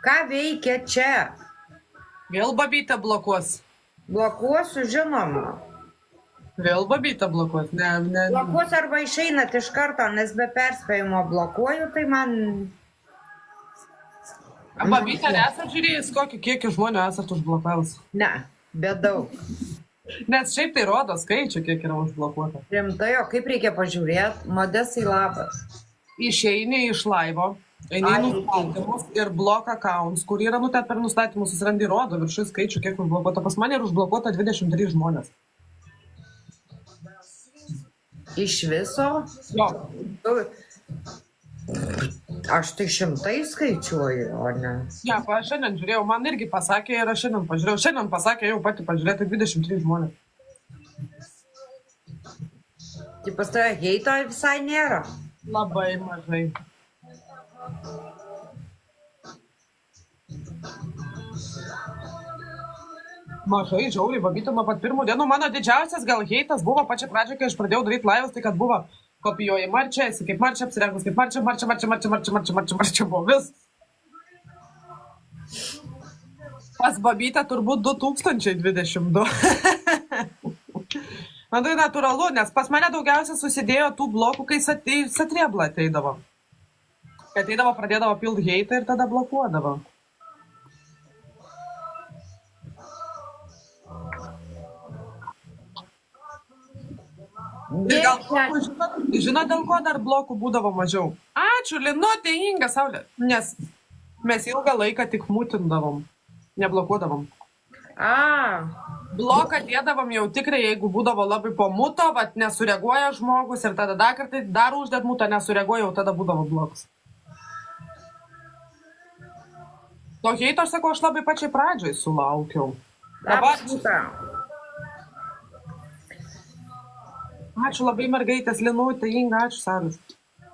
Ką veikia čia? Vėl babytę blokuos. Blokuosiu, žinoma. Vėl babytę blokuos. Ne. Blokuosiu arba išeinat iš karto, nes be perspėjimo blokuoju, tai man... Babytę nesat žiūrėjęs, kokį kiekį žmonių esat užblokavęs. Ne, bet daug. Nes šiaip tai rodo skaičių, kiek yra užblokuota. Rimtai, o kaip reikia pažiūrėti? Modestai labas. Išeini iš laivo, eini į nustatymus ir blok accounts, kur yra ten per nustatymus, susirandi rodo viršui skaičių, kiek užblokuota. Pas mane yra užblokuota 23 žmonės. Iš viso? Jo. Aš tai šimtai skaičiuoju, o ne? Ja, šiandien žiūrėjau, man irgi pasakė ir aš šiandien pažiūrėjau. Šiandien pasakė jau pati pažiūrėti 23 žmonės. Tai pas tave heito visai nėra. Labai mažai. Mažai, žiauriai, babytė nuo pat pirmų dienų. Mano didžiausias gal heitas buvo pačią pradžią, kai aš pradėjau daryti laivus, tai kad buvo kopijuoji Marčia, esi kaip Marčia apsirengus, kaip Marčia buvo vis. Pas babytę turbūt 2022. Man tai natūralu, nes pas mane daugiausia susidėjo tų blokų, kai satriebla ateidavo. Kai ateidavo, pradėdavo pild heitą ir tada blokuodavo. Ir gal žinot, dėl ko dar blokų būdavo mažiau? Ačiū, Linutė, Inga, Saulė. Nes mes ilgą laiką tik mutindavom, neblokuodavom. Bloką dėdavom jau tikrai, jeigu būdavo labai po muto, vat nesureaguoja žmogus ir tada dar kartą dar uždėt mutą, nesureaguoja, jau tada būdavo blokas. To heito, aš sakau, aš labai pačiai pradžiai sulaukiau. Dabar... Ačiū labai mergaitės, Linutė, Inga, ačiū Salis.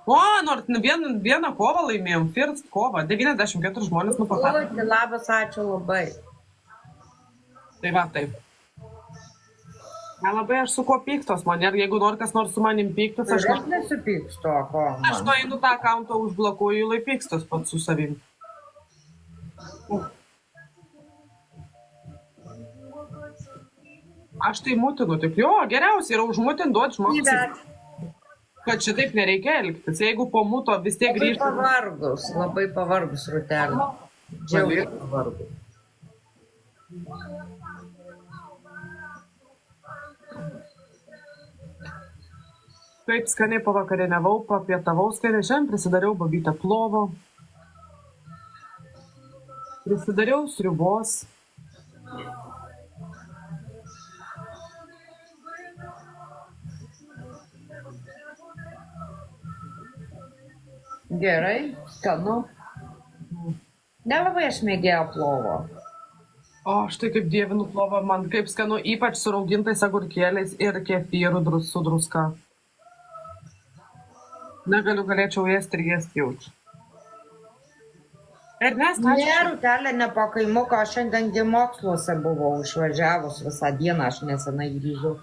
O, nors vieną kovą laimėjom, first kovą, 94 žmonės nupasakė. Oi, labas, ačiū labai. Tai va, taip. Nelabai aš su kuo pyktos man, ir jeigu nori kas nors su manim pyktas, aš nesupykstu, ko man. Aš nueinu tą akauntą užblokuoju, lai pykstas pats su savim. Aš tai mutinu, tik jo, geriausia yra užmutin duoti žmogus. Kad šitaip nereikia elgtis. Jeigu po muto vis tiek grįžti. Labai pavargus, Rutelė. Džiaugiai pavargus. Kaip skaniai pavakarieniavau, papietavau skaniai, šiandien prisidariau babytę plovo. Prisidariau sriubos. Gerai, skanu. Nelabai aš mėgėjau plovo. O, štai kaip dievinu plovą, man kaip skanu, ypač su raugintais agurkėliais ir kefyru su druska. Galėčiau ėsti ir ėsti jaučiu. Ernesta, ačiū. Ne, Rutelė, ne po kaimuko, aš šiandien moksluose buvau išvažiavus visą dieną, aš nesenai grįžau.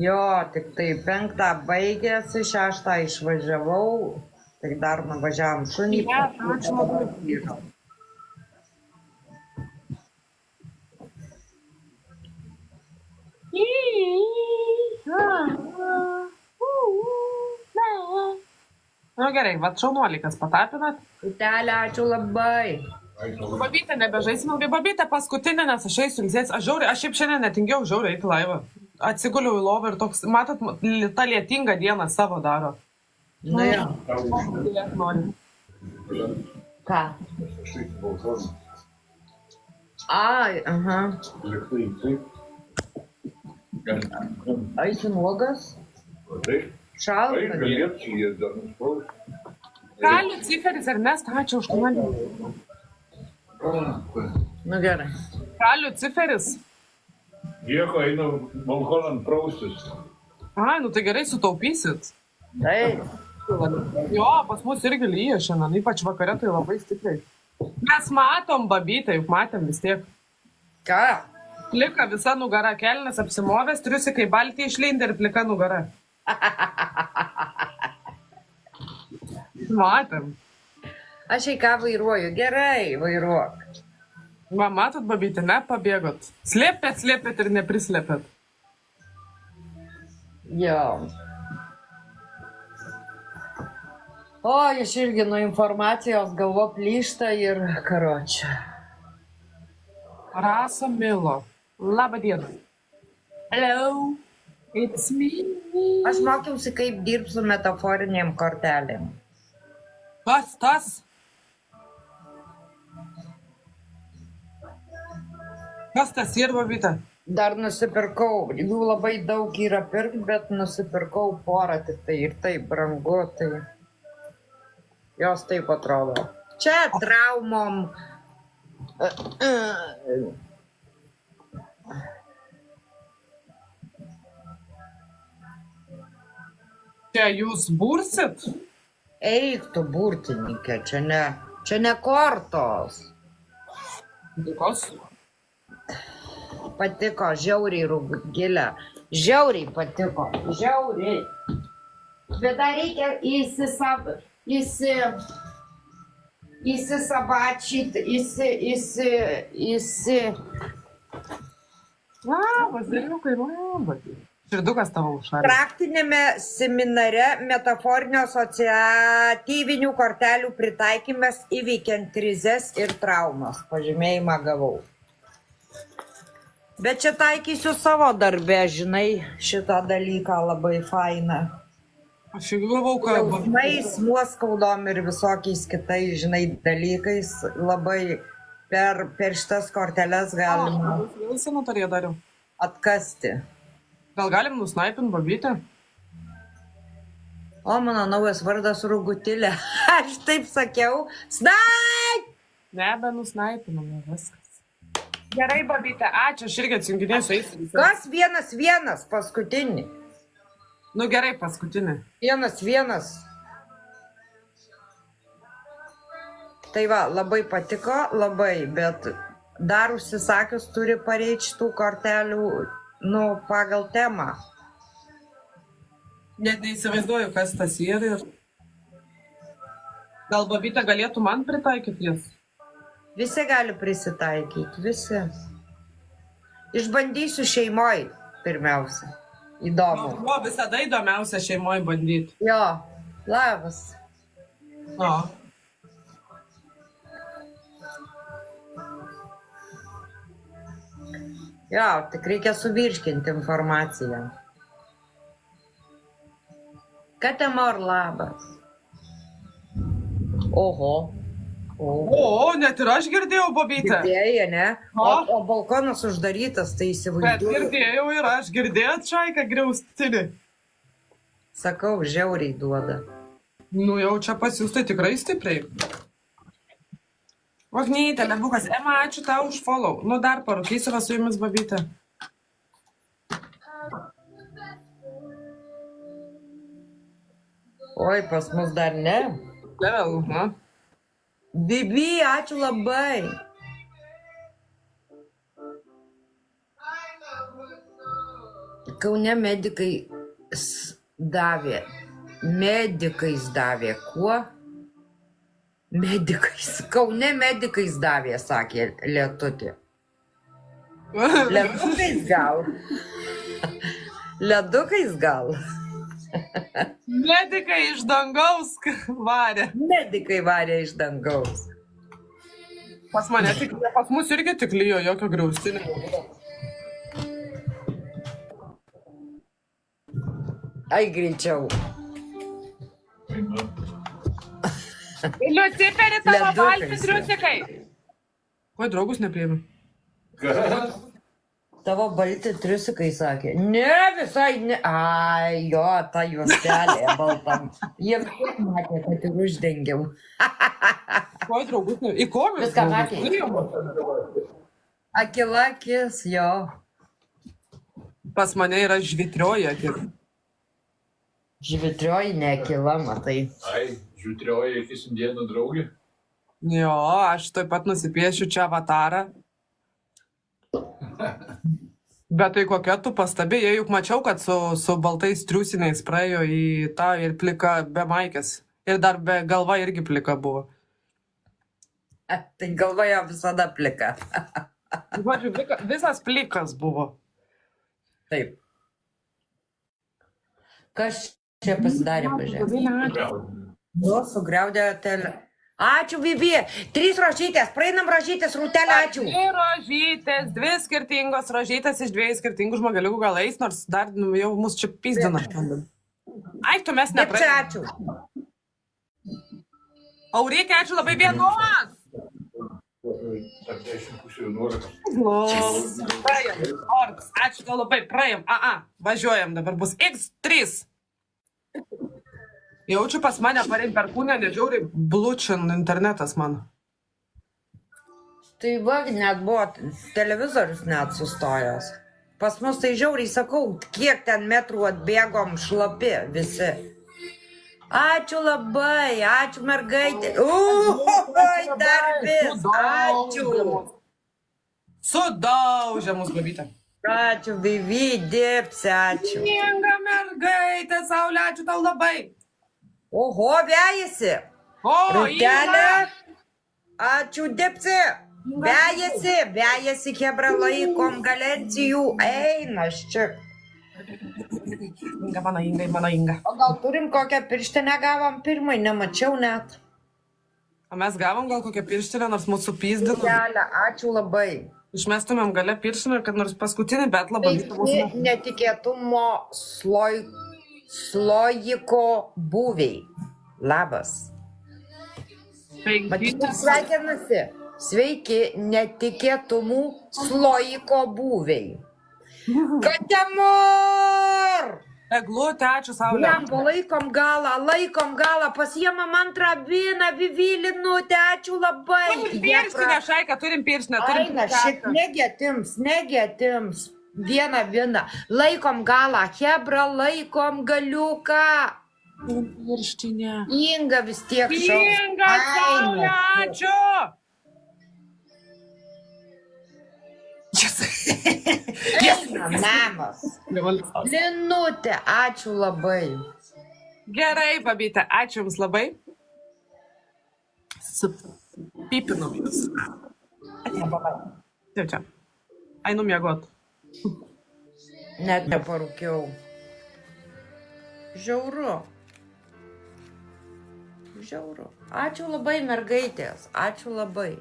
Jo, tik tai 5 baigėsi, 6 išvažiavau, tai dar nuvažiavam šunį. Ne, ačiū labai. Nu gerai, va šaunuolikas patapinat. Rutelė, ačiū labai. Babytė, nebežaisim ilgai, babytė paskutinė, nes aš eisiu ilsėtis. Aš šiaip šiandien netingiau žiauriai eiti laivą. Atsiguliau į lovą ir toks, matot, tą lietingą dieną savo daro. Nu jo. Ką? Ai, aha. Eisi nuogas? Šalta. Ką, Luciferis, Ernesta, ačiū už mane. Nu gerai. Ką, Luciferis? Nieko, einu balkonan praustis. Ai, nu tai gerai sutaupysit. Taip. Jo, pas mus irgi lyja šiandien, ypač vakare tai labai stipriai. Mes matom babytę, juk matėm vis tiek. Ką? Plika visa nugara, kelnes apsimovęs, triusikai baltį išlindė ir plika nugara. Matėm. Aš į ką vairuoju, gerai, vairuok. Va, matot, babytė, nepabėgot. Slėpėt ir neprislėpėt. Jo. O, aš irgi nuo informacijos galvo plyšta ir karočią. Rasa Milo. Labą dieną. Hello, it's me. Aš mokiausi, kaip dirbti su metaforiniam kortelėm. Kas tas? Kas tas ir, babytė? Dar nusipirkau, jų labai daug yra pirkti, bet nusipirkau porą tik tai ir taip brangu, tai jos taip atrodo. Čia traumom. Čia jūs bursit? Eik tu burtininkė, čia ne kortos. Kas? Patiko, žiauriai rugilė. Žiauriai patiko, žiauriai. Bet dar reikia įsisabačyti, Labas, dėliukai, labas. Širdukas tavo užšarė. Praktinėme seminare metaforinio asociatyvinių kortelių pritaikymas įveikiant krizes ir traumas. Pažymėjimą gavau. Bet čia taikysiu savo darbę, žinai, šitą dalyką labai fainą. Aš jau galvau, kad... Jausmais, nuoskaudom ir visokiais kitais, žinai, dalykais labai per šitas korteles galima Vėl sanatoriją dariau. atkasti. Gal galim nusnaipint babytę? O, mano naujas vardas Rugutilė. Aš taip sakiau. Snaip! Nebenusnaipinam, viskas. Gerai, babytė, ačiū, aš irgi atsijunginėsiu eiti. Kas 1-1, paskutinį? Nu gerai, paskutinį. 1-1. Tai va, labai patiko, labai, bet dar užsisakius turi pareikšti tų kortelių, nu, pagal temą. Net neįsivaizduoju, kas tas yra. Gal babytė galėtų man pritaikyti jas? Visi gali prisitaikyti, visi. Išbandysiu šeimoj, pirmiausia. Įdomu. O, visada įdomiausia šeimoje bandyti. Jo, labas. O. Jo, tik reikia suvirškinti informaciją. Katemor, labas. Oho. O, net ir aš girdėjau, babytė. Girdėjai, ne? O? O balkonas uždarytas, tai Bet įsivaizduoju. girdėjau ir aš girdėjot čaiką griaustinį. Sakau, žiauriai duoda. Nu jau čia pas jūs tai tikrai stipriai. Vagnytė, lebukas, Ema, ačiū tau už follow. Nu dar parūkysiu va su jumis, babytė. Oi, pas mus dar ne. Level, na. Bibi, ačiū labai. Kaune medikai davė. Medikais davė. Kuo? Medikais. Kaune medikais davė, sakė Lietutė. Ledukais gal. Ledukais gal. Medikai iš dangaus varė. Medikai varė iš dangaus. Pas mane tik, pas mus irgi tik lyjo, jokio griaustinio. Ai, greičiau. Liuciferi tavo Ledukais, balti jo. triusikai. Ko draugus nepriėmė? Kas? Tavo balti triusikai sakė. Ne, visai ne. Ai, jo, ta juostelė baltam. Jie vis matė, kad ir uždengiau. Ko draugus nepriėmė? Į komis? Viską matė. Akila akis, jo. Pas mane yra žvitrioji akis. Žvitrioji neakila, matai. Ai, žiūtrioji akis indienų draugė. Jo, aš taip pat nusipiešiu čia avatarą. Bet tai kokia tu pastabė, juk mačiau, kad su baltais triusiniais praėjo į tą ir plika be maikės. Ir dar be galva irgi plika buvo. Tai galvoje visada plika. Žodžiu, visas plikas buvo. Taip. Kas čia pasidarė, pažiūrėk? Nu, sugriaudė telę. Ačiū, Vivi. 3 rožytės. Praeinam rožytės, Rūtelė, ačiū. 2 rožytės, 2 skirtingos rožytės iš 2 skirtingų žmogeliukų galais, nors dar jau mus čia pizdina. Ai, tu mes Dėpsi, nepraėjom. ačiū. Aurėkė, ačiū labai vienos. Tarp 10 pusių ir nuorą. Praėjom. Orks, ačiū tau labai, praėjom. Važiuojam, dabar bus X3. Jaučiu pas mane parein per kūnę, nežiauriai blučin internetas man. Tai va, net buvo televizorius net sustojęs. Pas mus tai žiauriai sakau, kiek ten metrų atbėgom šlapi visi. Ačiū labai, ačiū mergaitė. Oi, dar vis, ačiū. Sudaužė mus babytę. Ačiū, Vivi, Dėpsi, ačiū. Inga mergaitė, Saulė, ačiū tau labai. Oho, vejasi. O, Rūtelė, Inga. ačiū, Dėpsi. Vejasi, hebra laikom galencijų. Eina, čia. Inga, mano Inga. O gal turim kokią pirštinę gavom pirmai, nemačiau net. O mes gavom gal kokią pirštinę, nors mūsų pyzdino. Rūtelė, ačiū labai. Išmestumėm gale pirštinę, kad nors paskutinį, bet labai Taigi netikėtumo slojiko būviai. Labas. Matyt, sveikinasi. Sveiki, netikėtumų slojiko būviai. Katemor! Eglutė, ačiū Saulė. Jam palaikom galą, pasiemam antrą vyną, Vivilinutę, ačiū labai. Turim pirštinę, Šaika, turim pirštinę. Aina, šiek negetims. Vieną vyną. Laikom galą, hebra, laikom galiuką. Pirštinė. Inga vis tiek šaus. Inga, Saulė, ačiū. Eina, namas. Linutė, ačiū labai. Gerai, babytė, ačiū jums labai. Supipinom jūs. Jau čia. Einu miegot. Net neparūkiau. Žiauru. Ačiū labai, mergaitės. Ačiū labai.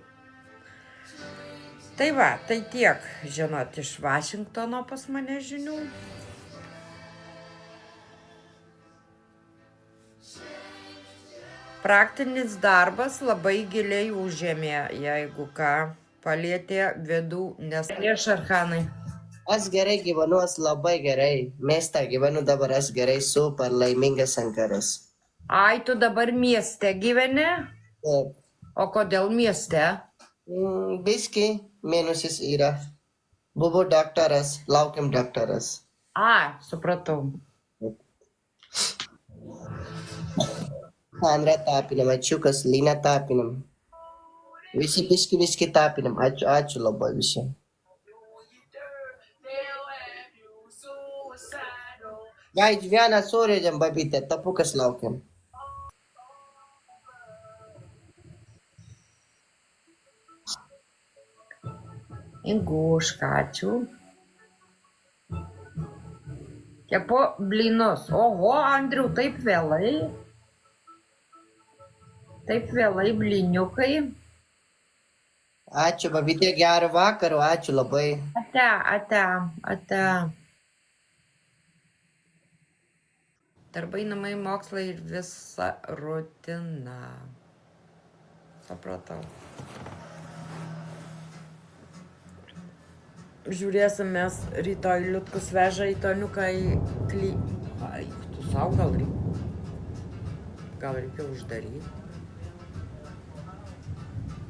Tai va, tai tiek, žinot, iš Vašingtono pas mane žinių. Praktinis darbas labai giliai užėmė, jeigu ką, palietė vidų, nes prieš Arhanai. Aš gerai gyvenu, aš labai gerai. Mieste gyvenu dabar, aš gerai, super laimingas ankaras. Ai, tu dabar mieste gyveni? Taip. O kodėl mieste? Biški minusis yra. Buvo daktaras, laukiam daktaras. A, supratau. Sandra tapinam, ačiukas, Lina tapinam. Visi biški tapinam, ačiū labai visiems. Gai, vieną surėdėm, babytė, tapukas laukiam. Inguška, ačiū. Kepu blynus. Oho, Andriau, taip vėlai. Taip vėlai blyniukai. Ačiū, babytė, gerą vakarą, ačiū labai. Ate. Darbai, namai, mokslai ir visa rutina. Supratau. Žiūrėsim, mes rytoj Liutkus veža į Toniuką į Ai, tu savo gal reikia uždaryti.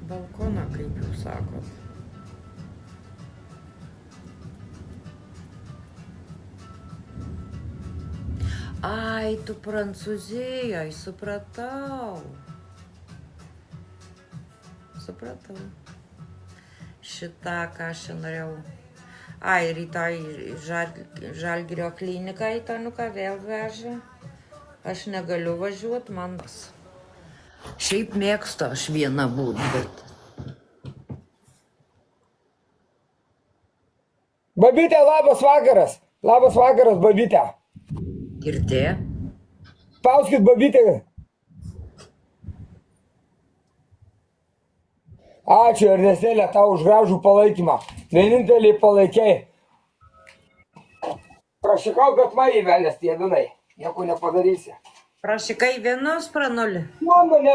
Balkoną, kaip jūs sakot. Ai, tu Prancūzijoje, supratau. Šitą, ką aš norėjau. Ai, rytoj Žalgirio kliniką į Toniuką vėl veža. Aš negaliu važiuoti, man Šiaip mėgstu aš vieną būt, bet... Babytė, labas vakaras. Labas vakaras, babytė. Girdė? Spauskit, babytė. Ačiū, Ernestėlė, tau už gražų palaikymą. Vienintelį palaikiai. Prašykau, bet mane įvelės tie vienai. Nieko nepadarysi. Prašikai vienus pranulį. Mane,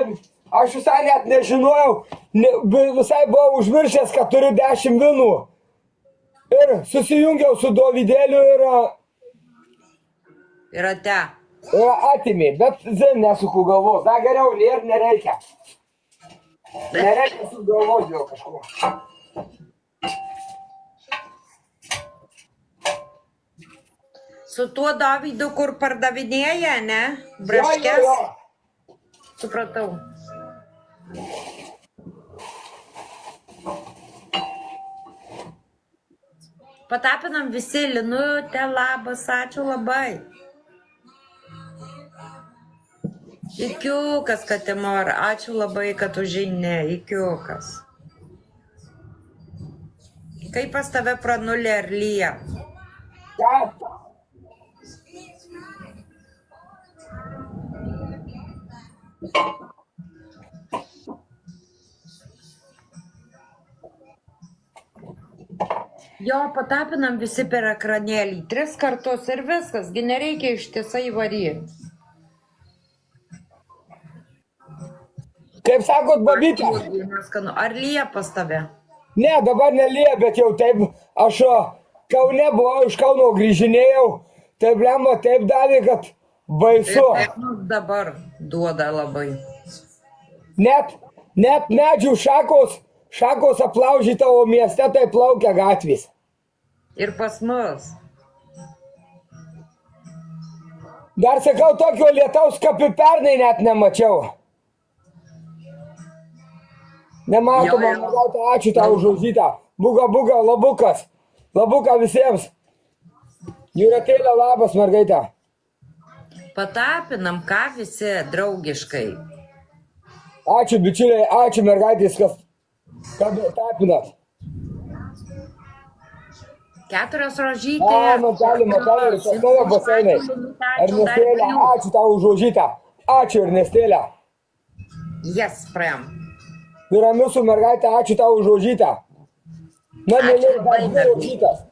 aš visai net nežinojau, visai buvau užmiršęs, kad turiu 10 vinų. Ir susijungiau su Dovydėliu Ir ate. atimė, bet nesuku galvos. Da geriau ir nereikia. Nereikia su galvos dėl kažko. Su tuo Davidu, kur pardavinėja, ne? Braškės. Jo. Supratau. Patapinam visi, Linutė, labas, ačiū labai. Ikiukas, Katimor, ačiū labai, kad užinė, ikiukas. Kaip pas tave pranulė ar lyja? Ką? Jo, patapinam visi per ekranėlį. 3 kartus ir viskas, gi nereikia ištisai varyti. Kaip sakot, babytė? Ar lyja pas tave? Ne, dabar nelieja, bet jau taip, aš Kaune buvau, iš Kauno grįžinėjau, taip lemba taip davė, kad baisu. Nu, dabar duoda labai. Net medžių šakos aplaužyta, o mieste tai plaukia gatvės. Ir pas mus. Dar sakau, tokio lietaus kaip pernai net nemačiau. Nematoma, Jo, jo. mergaitė, ačiū tau už žodžią. Buga, labukas. Labuką visiems. Jūratėlė, labas, mergaitė. Patapinam, ką visi draugiškai. Ačiū, bičiuliai, ačiū mergaitės, kad tapinat. 4 A, rožytės. Matalė, ir savo baseinai. Ernestėlė, ačiū tau už žodžią. Ačiū, Ernestėlė. Jas, praėjom. Piramiusų mergaitė, ačiū tau už žodžią. Na, Ačiū mėlyje, labai, dar 2 rožytas.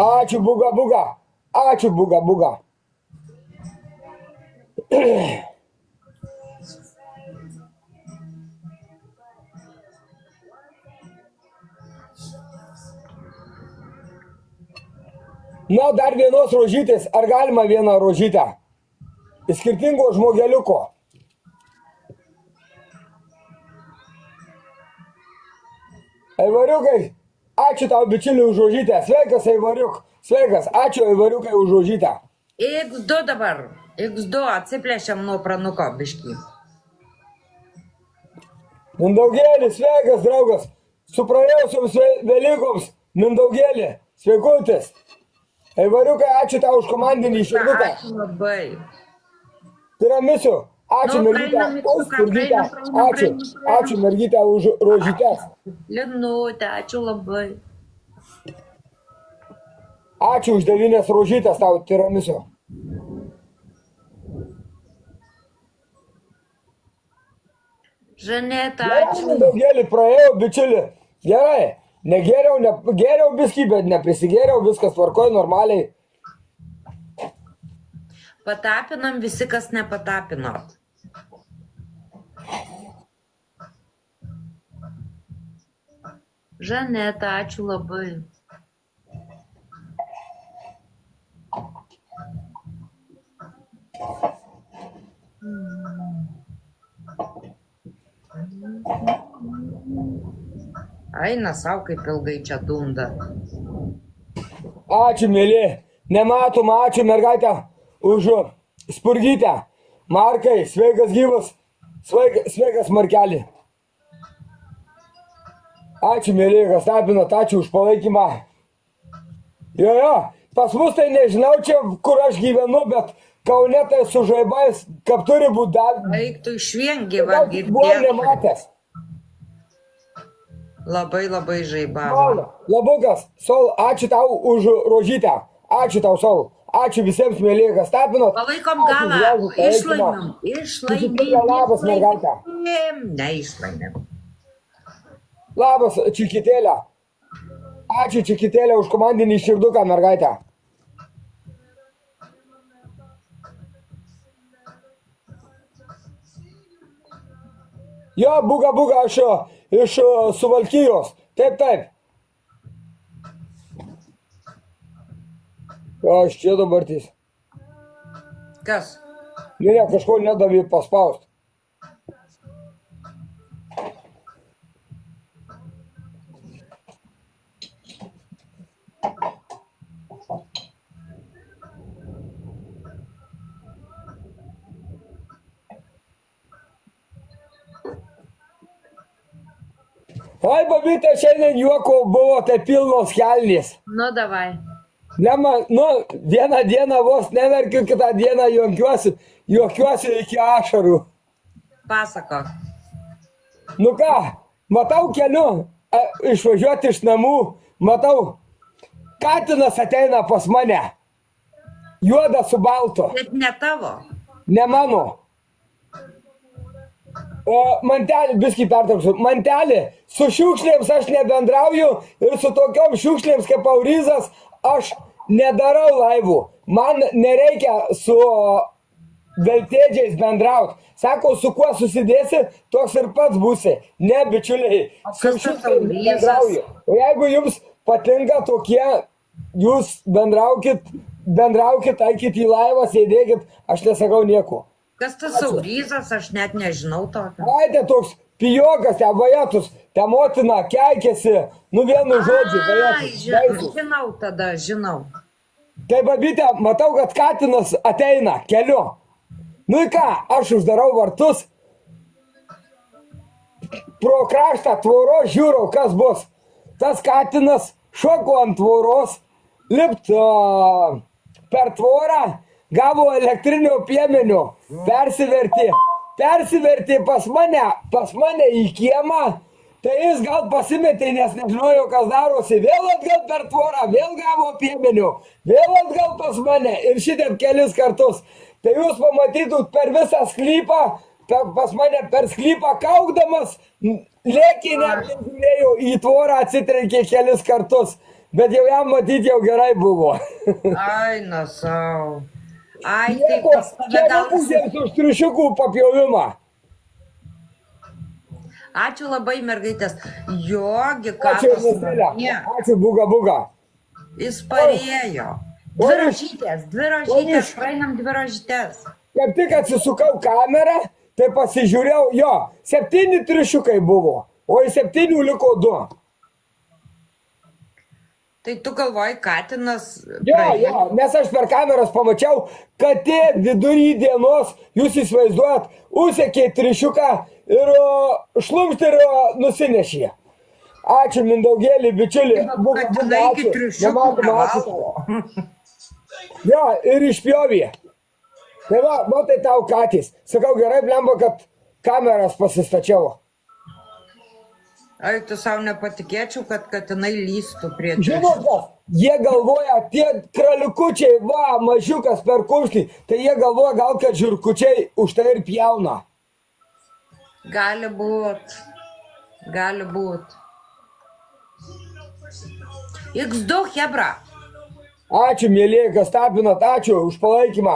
Ačiū, buga. Ačiū, buga. Na, dar vienos rožytės. Ar galima vieną rožytę? Skirtingo žmogeliuko. Eivariukai, ačiū tau bičiuliui už rožytę. Sveikas, Eivariuk. Sveikas, ačiū Eivariukai už rožytę. X2 dabar. X2 atsiplėšiam nuo pranuko biškį. Mindaugėlis, sveikas, draugas. Su praėjusioms Velykoms. Mindaugėlį, sveikutis. Eivariukai, ačiū tau už komandinį širduką. Ačiū labai. Tiramisu, ačiū Nu, mergytę. praeinam, Mergytę, ačiū. Ačiū mergytę už rožytes. Linutė, ačiū labai. Ačiū už 9 rožytes tau, tiramisu. Žaneta, Gerai, ačiū. Mindaugėlį, praėjau, bičiuli. Gerai. Geriau biskį, bet neprisigėriau, viskas tvarkoj, normaliai. Patapinam visi, kas nepatapinot. Žaneta, ačiū labai. Eina savo, kaip ilgai čia dunda. Ačiū, mėly. Nematoma, ačiū mergaitę už spurgytę. Markai, sveikas gyvas. Sveikas Markelį. Ačiū, mėly, kas tapinat, ačiū už palaikymą. Jo, pas mus tai nežinau čia, kur aš gyvenu, bet Kaune tai su žaibais, kaip turi būti dar. Eik tu išvengi, va, Buvo girdėt. nematęs. Labai labai žaibavo. Sol, Labukas, Sol, ačiū tau už rožytę. Ačiū tau, Sol. Ačiū visiems, mėlyje, kas tapinot. Palaikom Ačiū galą. gražų palaikymą. Išlaimim. Susipildę, labas, mergaitė. Neišlaimim. Labas, Čikitėlė. Ačiū, Čikitėlė, už komandinį širduką, mergaitę. Jo, buga, aš iš Suvalkijos. Taip. Aš čia dabartys. Kas? Ne, kažko nedavė paspaust. Oi, babytė, šiandien juoko buvo, tai pilnos kelnės. Nu, davai. Vieną dieną vos neverkiu, kitą dieną juokiuosi iki ašarų. Pasako. Nu ką, matau keliu, išvažiuoti iš namų, matau, katinas ateina pas mane. Juoda su baltu. Bet ne tavo. Ne mano. Mantelį, biskį pertrauksiu, mantelį, su šiukšlėms aš nebendrauju ir su tokiom šiukšlėms kaip Aurizas aš nedarau laivų. Man nereikia su veltėdžiais bendrauti. Sako, su kuo susidėsi, toks ir pats būsi. Ne, bičiuliai, su šiukšlėms bendrauju. O jeigu jums patinka tokie, jūs bendraukit, eikit į laivą, sėdėkit, aš nesakau nieko. Kas tas Aurizas, aš net nežinau tokio. Aite toks pijokas, te vajetus, te motina keikėsi, nu vienu žodžiu, vajetus. Žinau tada, žinau. Tai babytė, matau, kad katinas ateina keliu. Nu į ką, aš uždarau vartus, pro kraštą tvoros žiūrau, kas bus. Tas katinas šoko ant tvoros, lipt per tvorą, gavo elektrinio piemenio, persivertė pas mane į kiemą, tai jis gal pasimetė, nes nežinojo, kas darosi, vėl atgal per tvorą, vėl gavo piemenio, vėl atgal pas mane ir šitaip kelis kartus. Tai jūs pamatytut per visą sklypą, pas mane per sklypą kaukdamas, lėkė nežiūrėjo, į tvorą atsitrenkė kelis kartus, bet jau jam matyti jau gerai buvo. Ai, na sau. Ai, tai pas tave Čia gal... nepusėms už triušiukų papjovimą. Ačiū labai, mergaitės. Jogi, Ačiū, katas Nestelė. namie. Ačiū, buga. Jis parėjo. Dvi rožytės, praeinam dvi rožytės. Kaip tik atsisukau kamerą, tai pasižiūrėjau, jo, 7 triušiukai buvo, o į 7 liko 2. Tai tu galvoji, katinas... Jo, nes aš per kameras pamačiau, katė vidury dienos, jūs įsivaizduojat, užsekė triušiuką ir šlumšt ir nusinešė. Ačiū, Mindaugėlį, bičiuli. Katinai iki triušiukų nevalgo. Jo, ir išpjovė. Tai va, matai tau katys. Sakau, gerai, blemba, kad kameras pasistačiau. Ai, tu savo nepatikėčiau, kad katinai lystų prie triušiukų. Žinokas, jie galvoja, tie kraliukučiai, va, mažiukas per kumštį, tai jie galvoja gal, kad žirkučiai už tai ir pjauna. Gali būt. X2, hebra. Ačiū, mėlyje, kas tapinat, ačiū už palaikymą.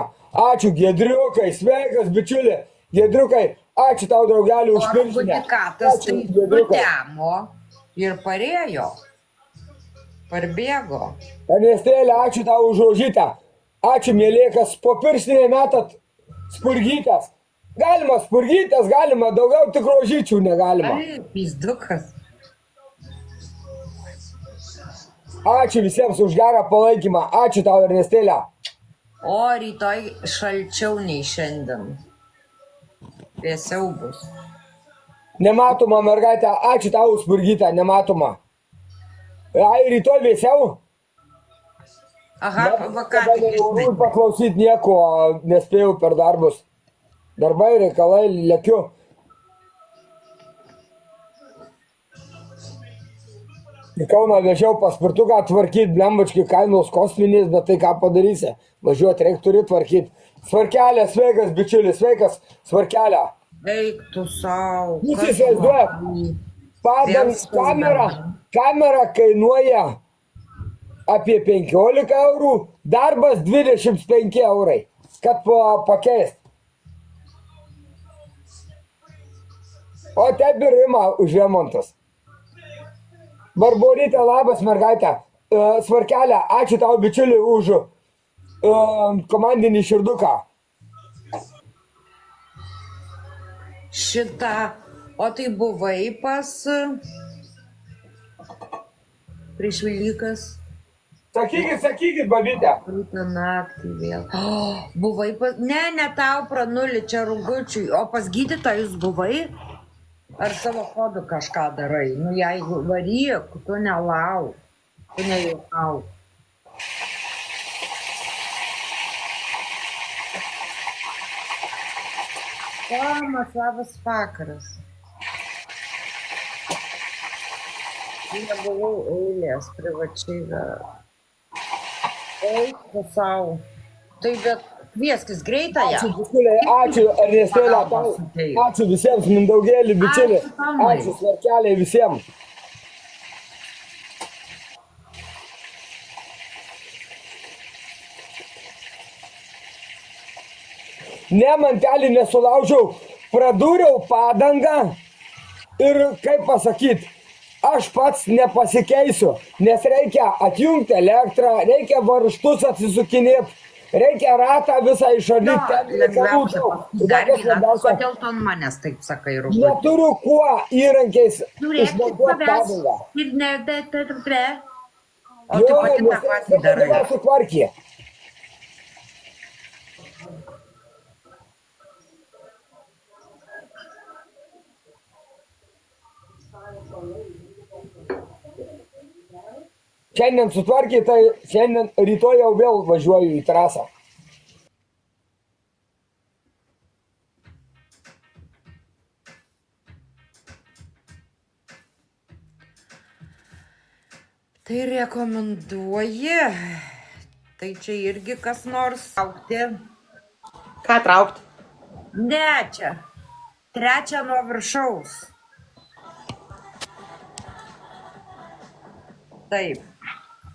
Ačiū, Giedriukai, sveikas, bičiuli. Giedriukai, ačiū tau, draugeliu, už piršinę. Katas tai nutemo ir parėjo. Parbėgo. Ernestrėlė, ačiū tau už rožytę. Ačiū, mėlyje, kas po pirštinę metat spurgytės. Galima spurgytės, galima, daugiau tik rožyčių negalima. Ai, pizdukas. Ačiū visiems už gerą palaikymą. Ačiū tau, Ernestrėlė. O rytoj šalčiau nei šiandien. Vėsiau bus. Nematoma, mergaitė, ačiū tau už spurgytę, nematoma. Ai, rytoj vėsiau? Aha, vakarą. Nenoriu paklausyti nieko, nespėjau per darbus. Darbai, reikalai, lėkiu. Į Kauną vežiau paspirtuką tvarkyti, blembački kainos kosminės, bet tai ką padarysi? Važiuoti reikia turi tvarkyti. Svarkelė, sveikas, bičiulis, sveikas, svarkelė. Eik tu savo. Jūs įsivaizduojat, kamera kainuoja apie 15 eurų, darbas 25 eurai, kad pakeist. O taip ir ima už remontus. Barborytė, labas mergaitė. Svarkelė, ačiū tau bičiuli už komandinį širduką. Šitą, o tai buvai pas prieš Velykas. Sakykit, babytė. Rytą naktį vėl. Buvai pas... Ne tau pranulį čia rūgučiui, o pas gydytojus buvai? Ar savo kodu kažką darai? Nu, jeigu varyk, tu nelauk, tu nejuokauk. Tomas, labas vakaras. Nebuvau eilės privačiai. Eik tu savo. Tai bet kvieskis greitąją. Ačiū, bičiuliai, ačiū, Ernestėlė, tau. Ačiū visiems, Mindaugėlį, bičiuliai. Ačiū, svarkeliai visiems. Ne, mantelį nesulaužiau, pradūriau padangą ir, kaip pasakyti, aš pats nepasikeisiu, nes reikia atjungti elektrą, reikia varžtus atsisukinėti, reikia ratą visą išardyti. Kodėl tu ant manęs taip sakai, Rūgučiui? Neturiu kuo įrankiais išmontuoti padangą. O tu pati tą patį darai. Sutvarkė. Šiandien sutvarkė, tai šiandien rytoj jau vėl važiuoju į trasą. Tai rekomenduoji. Tai čia irgi kas nors traukti. Ką traukti? Ne, čia. Trečią nuo viršaus. Taip.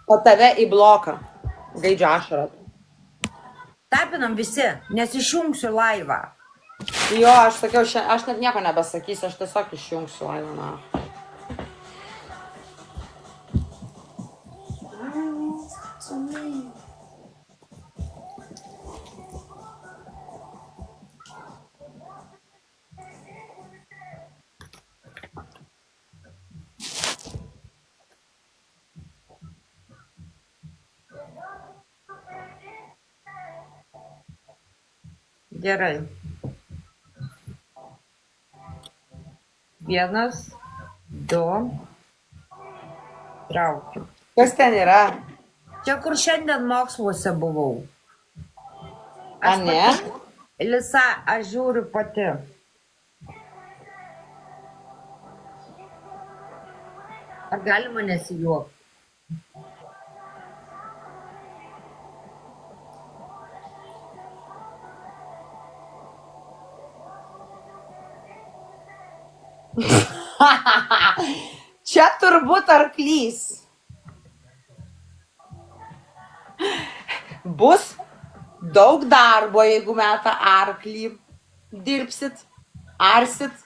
O tave į bloką. Gaidžia ašarą. Tapinam visi, nes išjungsiu laivą. Jo, aš sakiau, aš net nieko nebesakysiu, aš tiesiog išjungsiu laivą. Na. Gerai. 1, 2. Traukiu. Kas ten yra? Čia kur šiandien moksluose buvau. A, ne? Lisa, aš žiūriu pati. Ar galima nesijuokti? Čia turbūt arklys. Bus daug darbo, jeigu meta arklį. Dirbsit, arsit.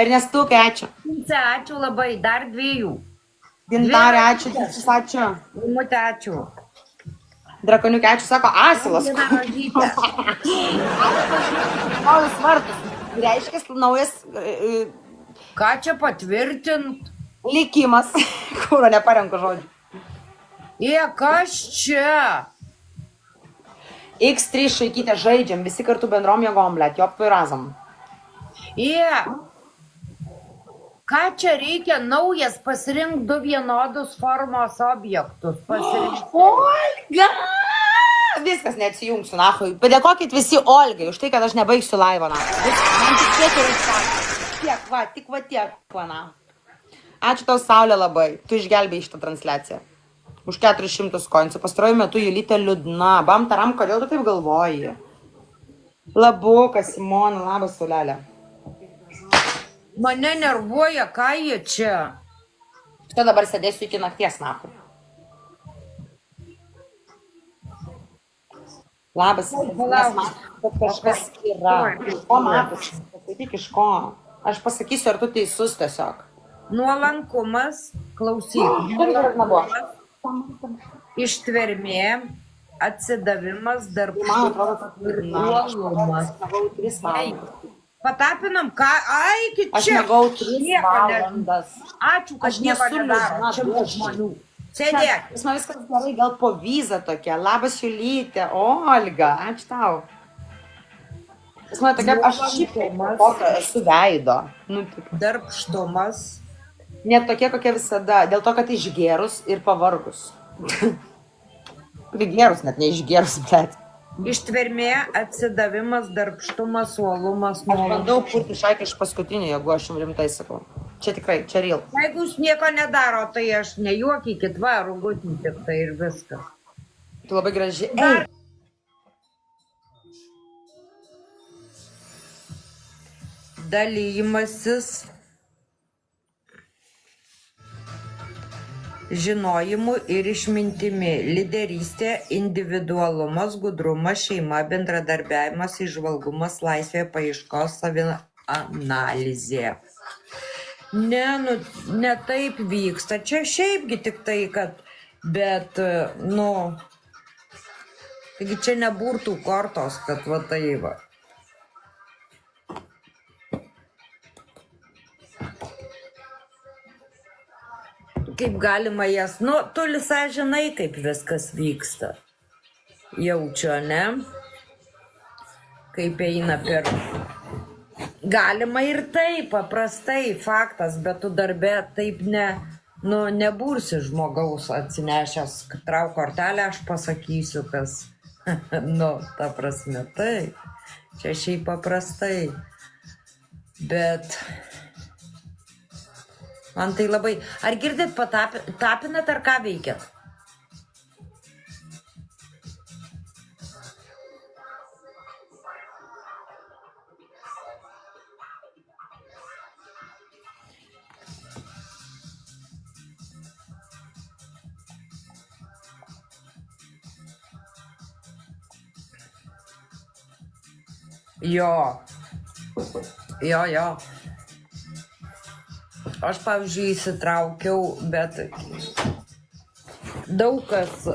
Ir nestukė, ačiū. Ačiū labai, dar 2. Gintarė, ačiū, Dėcis, ačiū. Mutė, ačiū. Drakoniukė, ačiū, sako, asilas. Viena rožytė. Naujas vartas. Reiškia, naujas Ką čia patvirtint? likimas. Kūro neparenku žodžių. Kas čia? X3 šaikytė žaidžiam, visi kartu bendrom jėgom, blėt, jop vairazam. Ką čia reikia naujas pasirinkti du vienodus formos objektus? Olga! Viskas neatsijungsiu, nahui. Padėkokit visi Olgai už tai, kad aš nebaigsiu laivą, nahui. Viskas, man tik tiek ir užsakė. Tik va tiek, pana. Ačiū tau, Saulė, labai. Tu išgelbėjai šitą transliaciją. Už 400 koinsų. Pastaruoju metu Julytė liūdna. Bam taram, kodėl tu taip galvoji? Labukas, Simona, labas, Saulelė. Mane nervuoja, ką jie čia. Štai dabar sėdėsiu iki nakties, nahui. Labas, kažkas yra. Iš ko matosi? Pasakyk iš ko. Aš pasakysiu, ar tu teisus tiesiog. Nuolankumas, klausyk. Ištvermė, atsidavimas, darbštumas ir uolumas. Patapinam, ką? Aikit čia. Aš negau 3 valandas. Ačiū, kad nieko nedaro. Čia daug žmonių. Sėdėk. Jūs man viskas gerai, gal po vizą tokia. Labas, Julytė. Olga, ačiū tau. Jūs man tokia, aš šiaip kokia esu veido. Darbštumas. Net tokia, kokia visada. Dėl to, kad išgėrus ir pavargus. Prigėrus, net neišgėrus, bet. Ištvermė, atsidavimas, darbštumas, uolumas. Aš bandau purti šaiką iš paskutinių, jeigu aš jums rimtai sakau. Čia tikrai, čia real. Jeigu jūs nieko nedaro, tai aš nejuokykit, va, rugutį tik tai ir viskas. Tu labai graži. Dar. Dalymasis žinojimu ir išmintimi, lyderystė, individualumas, gudrumas, šeima, bendradarbiavimas, įžvalgumas, laisvė, paieškos, savianalizė. Ne taip vyksta. Čia šiaipgi tik tai, kad, bet, taigi čia neburtų kortos, kad va tai va. Kaip galima jas, tu Lisa žinai, kaip viskas vyksta. Jaučiu, ne? Kaip eina per... Galima ir taip, paprastai, faktas, bet tu darbe taip nebursi žmogaus atsinešęs trauk kortelę, aš pasakysiu, kas, ta prasme, tai, čia šiaip paprastai, bet man tai labai, ar girdit patapinat, ar ką veikiat? Jo. Aš, pavyzdžiui, įsitraukiau, bet daug kas.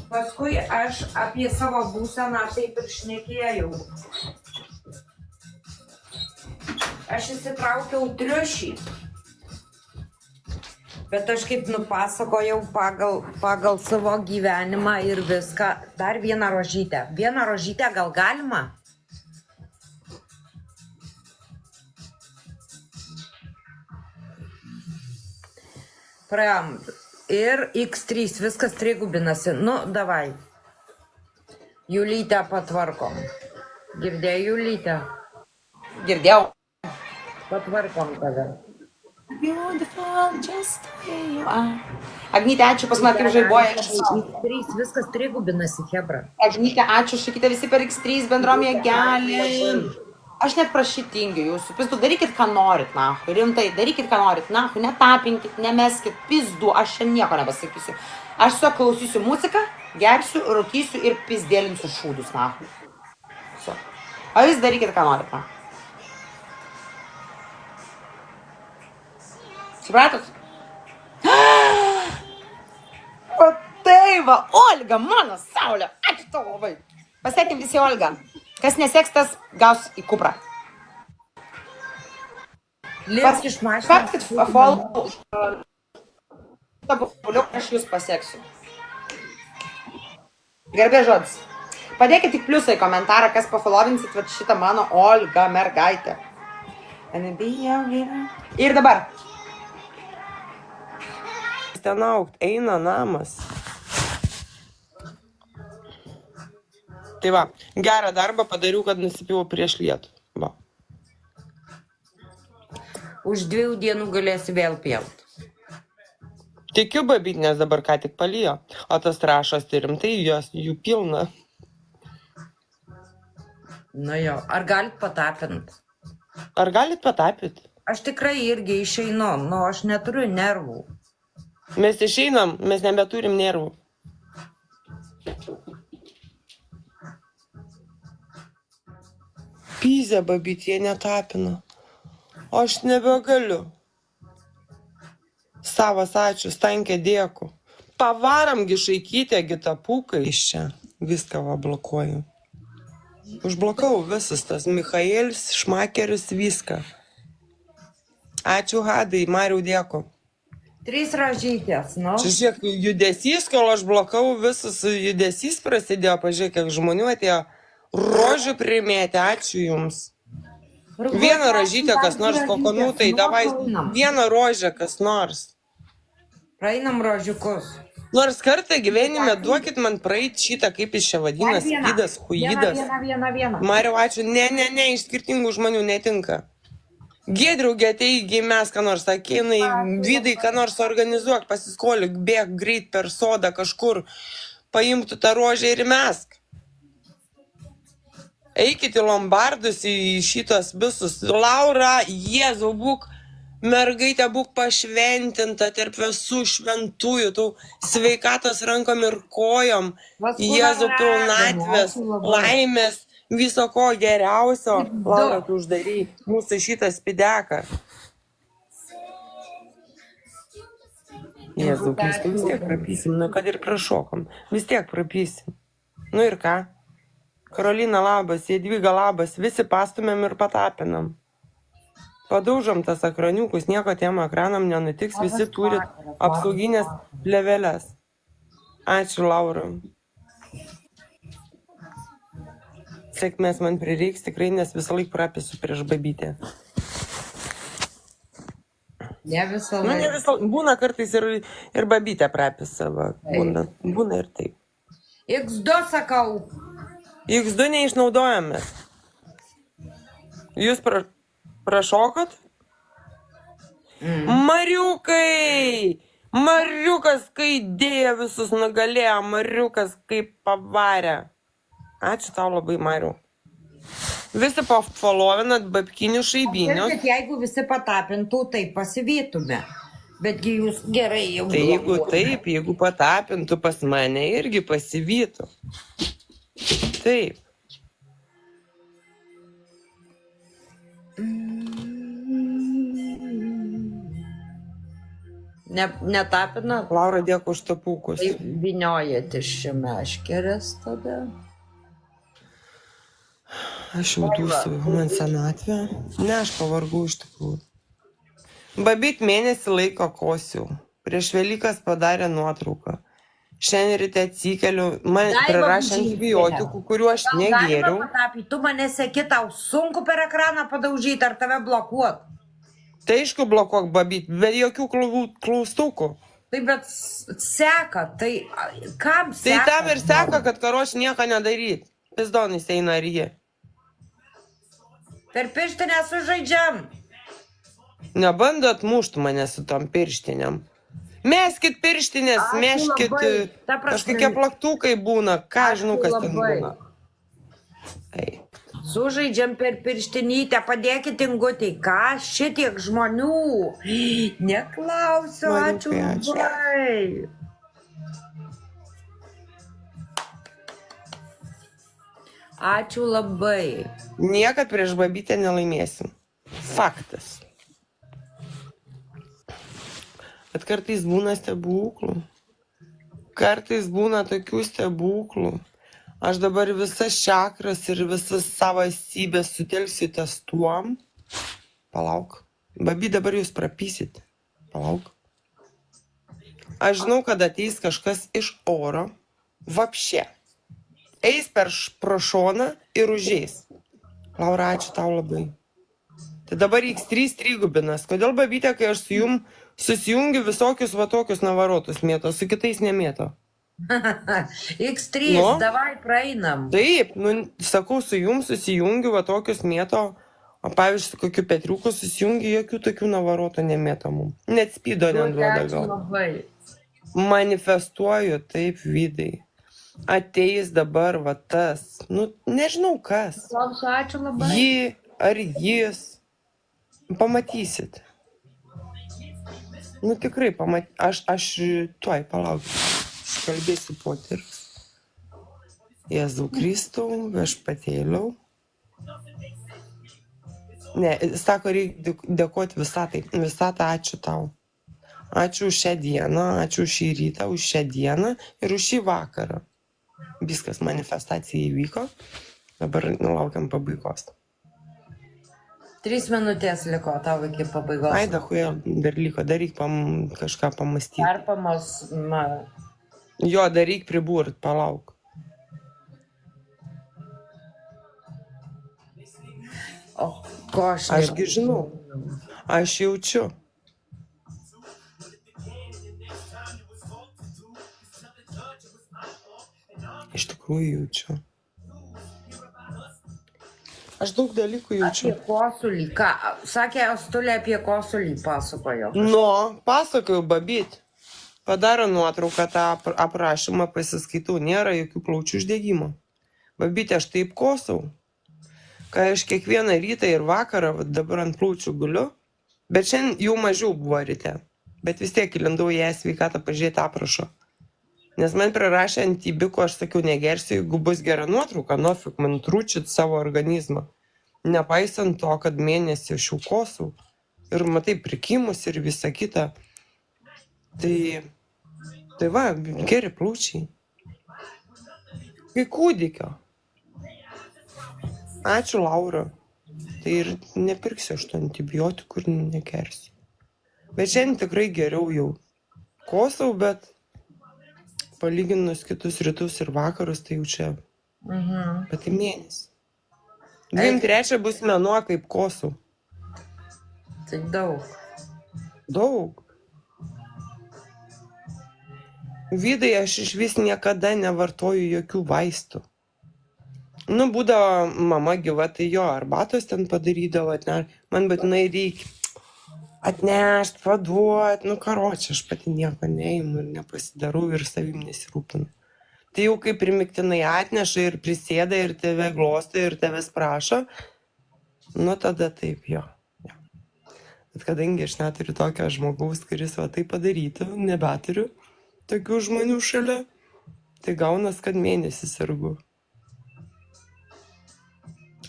Paskui aš apie savo būseną taip ir šnekėjau. Aš įsitraukiau triušį. Bet aš kaip nupasakojau pagal savo gyvenimą ir viską. Dar vieną rožytę. Vieną rožytę gal galima? Praėjom. Ir X3, viskas trigubinasi. Davai. Julytę patvarkom. Girdėjai, Julytę? Girdėjau. Patvarkom tave. Beautiful, just the way you are. Agnytė, ačiū, pas mane kaip žaiboja. X3, viskas trigubinasi, hebra. Agnytė, ačiū, šakite visi per X3 bendrom jėgelį. Aš net prašytingiu jūsų, pizdu, darykit, ką norit, nahui, rimtai, darykit, ką norit, nahui, netapinkit, nemeskit, pizdu, aš čia nieko nepasakysiu. Aš su klausysiu muziką, gersiu, rūkysiu ir pizdėlinsiu šūdus, nahui. O jūs darykit, ką norit, nahui. Supratot? O tai va, Olga, mano Saulė, ačiū tau labai. Pasėkim visi Olga. Kas neseks, tas gaus į kuprą. Liek iš mašinos. Faktit, follow. Aš jūs pasieksiu. Garbė žodis. Padėkit tik pliusą į komentarą, kas pafollovinsit šitą mano Olga mergaitę. Ir dabar. Ten augt, eina namas. Tai va, gerą darbą padariau, kad nusipjau prieš lietų. Va. Už 2 dienų galėsi vėl pjauti. Tikiu, babyt, nes dabar ką tik palijo. O tas trašas tai rimtai, jų pilna. Nu jo, ar galit patapint? Ar galit patapyti? Aš tikrai irgi išeinu, nu aš neturiu nervų. Mes išeinam, mes nebeturim nervų. Pyzė, babyt, jie netapina. Aš nebegaliu. Savas ačiū, Stankė dėku. Pavaramgi šaikytė, gitapukai iš čia. Viską va blokuoju. Užblokau visas tas Michaelis, Šmakeris, viską. Ačiū, Hadai, Mariau dėku. 3 rožytės, nu. Čia žiūrėk, judesys, kol aš blokau, visas judesys prasidėjo, pažiūrėk, kiek žmonių atėjo rožių primėti, ačiū jums. Vieną rožytę kas nors, kokonutai, davai, vieną rožę kas nors. Praeinam rožiukus. Nors kartą gyvenime duokit man praeit šitą, kaip jis čia vadina, skydas, huidas. Vieną. Mariau, ačiū, ne, iš skirtingų žmonių netinka. Giedriaugė ateigi mes, ką nors sakinai, Vidai, ką nors organizuok, pasiskolik, bėg greit per sodą kažkur, paimtų tą rožę ir mesk. Eikit į Lombardus, į šitos visus. Laura, Jėzau, būk mergaitė, būk pašventinta tarp visų šventųjų, tų sveikatos rankom ir kojom, Jėzau, pilnatvės, laimės, viso ko geriausio. Laura, tu uždary mūsų šitą spideką. Jėzau, mes vis tiek prapysim, nu kad ir prašokom, vis tiek prapysim. Nu ir ką? Karolina labas, Jadvyga labas, visi pastumėm ir patapinam. Padaužom tas ekraniukus, nieko tiem ekranam nenutiks, visi turi apsauginės levelės. Ačiū, Laura. Sėkmės man prireiks tikrai, nes visą laik prapisiu prieš babytę. Ne visą Nu, ne laiką. visą, būna kartais ir babytę prapisa, va. Būna ir taip. X2 sakau. X2 neišnaudojame. Jūs prašokot? Mariukai! Mariukas, kai dėjo visus nugalėjo, Mariukas kaip pavarė. Ačiū tau labai, Mariu. Visi pafolovinat babkinių šaibinius. Bet jeigu visi patapintų, tai pasivytume. Betgi jūs gerai jau. Tai jeigu taip, jeigu patapintų pas mane, irgi pasivytų. Taip. Netapinat? Laura, dėkui už tapukus. Tai vyniojat iš meškerės tada. Aš jau dūsiu, man senatvė. Ne, aš pavargau iš tikrųjų. Babyt mėnesį laiko kosiu. Prieš Velykas padarė nuotrauką. Šiandien ryte atsikeliu, man prirašė antibiotikų, kuriuo aš negėriau. Tu mane seki, tau sunku per ekraną padaužyti ar tave blokuot. Tai aišku blokuok, babyt, bet jokių klaustukų. Tai bet seka, tai kam Tai seka? tam ir seka, kad karoš nieko nedaryt. Pizdonis eina ar jie. Per pirštinę sužaidžiam. Nebando atmušti mane su tom pirštinėm. Meskit pirštinės, Ačiū meškit, labai. Ta prasme- kažkokie plaktukai būna, ką Ačiū žinau, kas ten labai. būna. Ei. Sužaidžiam per pirštinytę, padėkit ingutį. Ką šitiek žmonių? Neklausiu, ačiū Mariukai, ačiū. labai. Ačiū labai. Niekad prieš babytę nelaimėsim. Faktas. Bet kartais būna stebuklų. Kartais būna tokių stebuklų. Aš dabar visas čakras ir visas savo esybės sutelksiu ties tuom. Palauk. Baby, dabar jūs prapysit. Palauk. Aš žinau, kad ateis kažkas iš oro. Vapšė. Eis pro šoną ir užeis. Laura, ačiū tau labai. Tai dabar X3 trigubinas. Kodėl babytė, kai aš su jum susijungiu visokius va tokius navarotus mėto, su kitais nemėto? X3, Nu? davai praeinam. Taip, nu, sakau, su jum susijungiu va tokius mėto, o pavyzdžiui, su kokiu Petriuku susijungiu, jokių tokių navarotų nemėto mum. Net spydo neduoda Ačiū gal. labai. Manifestuoju taip, Vydai. Ateis dabar va tas, nu, nežinau kas. Klausiu, ačiū labai. Ji ar jis. Pamatysit. Nu tikrai, aš tuoj palaukiu. Aš kalbėsiu poteris. Jėzau Kristau, viešpatėliau. Ne, sako, reikia dėkoti visatai. Visatą ačiū tau. Ačiū už šią dieną, ačiū už šį rytą, už šią dieną ir už šį vakarą. Viskas, manifestacija įvyko. Dabar laukiam pabaigos. 3 minutės liko tau iki pabaigos. Ai, dahuja, dar liko, dar reik kažką pamastyti. Tarpamos, Jo, dar reik priburt, palauk. o ko aš Ašgi žinau, aš jaučiu. Iš tikrųjų jaučiu. Aš daug dalykų jaučiu. Apie kosulį. Ką? Sakė, Astulė apie kosulį pasakojo. Nu, pasakoju, babyt. Padaro nuotrauką, tą aprašymą pasiskaitau, nėra jokių plaučių uždegimo. Babytė, aš taip kosau, kai aš kiekvieną rytą ir vakarą dabar ant plaučių guliu, bet šiandien jau mažiau buvo ryte. Bet vis tiek įlindau į sveikatą pažiūrėti aprašo. Nes man prirašė antibiko, aš sakiau, negersiu, jeigu bus gera nuotrauka, nofik man trūčit savo organizmą. Nepaisant to, kad mėnesį aš jau kosau ir matai prikimus ir visa kita. Tai va, geri plaučiai. Kai kūdikio. Ačiū, Laura. Tai ir nepirksiu aš to antibiotikų ir negersiu. Bet šiandien tikrai geriau jau. Kosau, bet palyginus kitus rytus ir vakarus, tai jau čia pati mėnesį. 23 bus mėnuo kaip kosau. Tai daug. Daug. Vydai, aš iš vis niekada nevartoju jokių vaistų. Nu, būdavo mama gyva, tai jo, arbatos ten padarydavo, man būtinai reikia atnešt, paduot, nu karočią, aš pati nieko neimu ir nepasidarau ir savim nesirūpinu. Tai jau kaip primiktinai atneša ir prisėda ir tave glosto ir tavęs prašo, nu tada taip jo. Bet kadangi aš neturiu tokio žmogaus, kuris va tai padarytų, nebeturiu tokių žmonių šalia, tai gaunas, kad mėnesį sergu.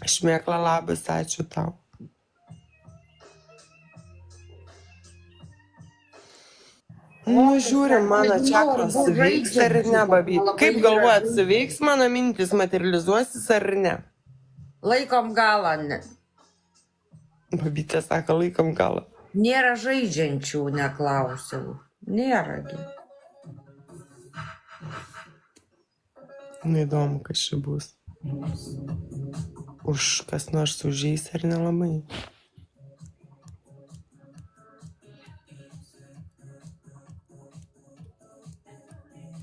Šmėkla, labas, ačiū tau. Nu, žiūrim, mano čakros suveiks ar ne, babyt. Kaip galvojat, suveiks mano mintis, materializuosis ar ne? Laikom galą. Babytė sako, laikom galą. Nėra žaidžiančių, neklausiau. Nėragi. Nu, įdomu, kas čia bus. Už kas nors užeis ar nelabai.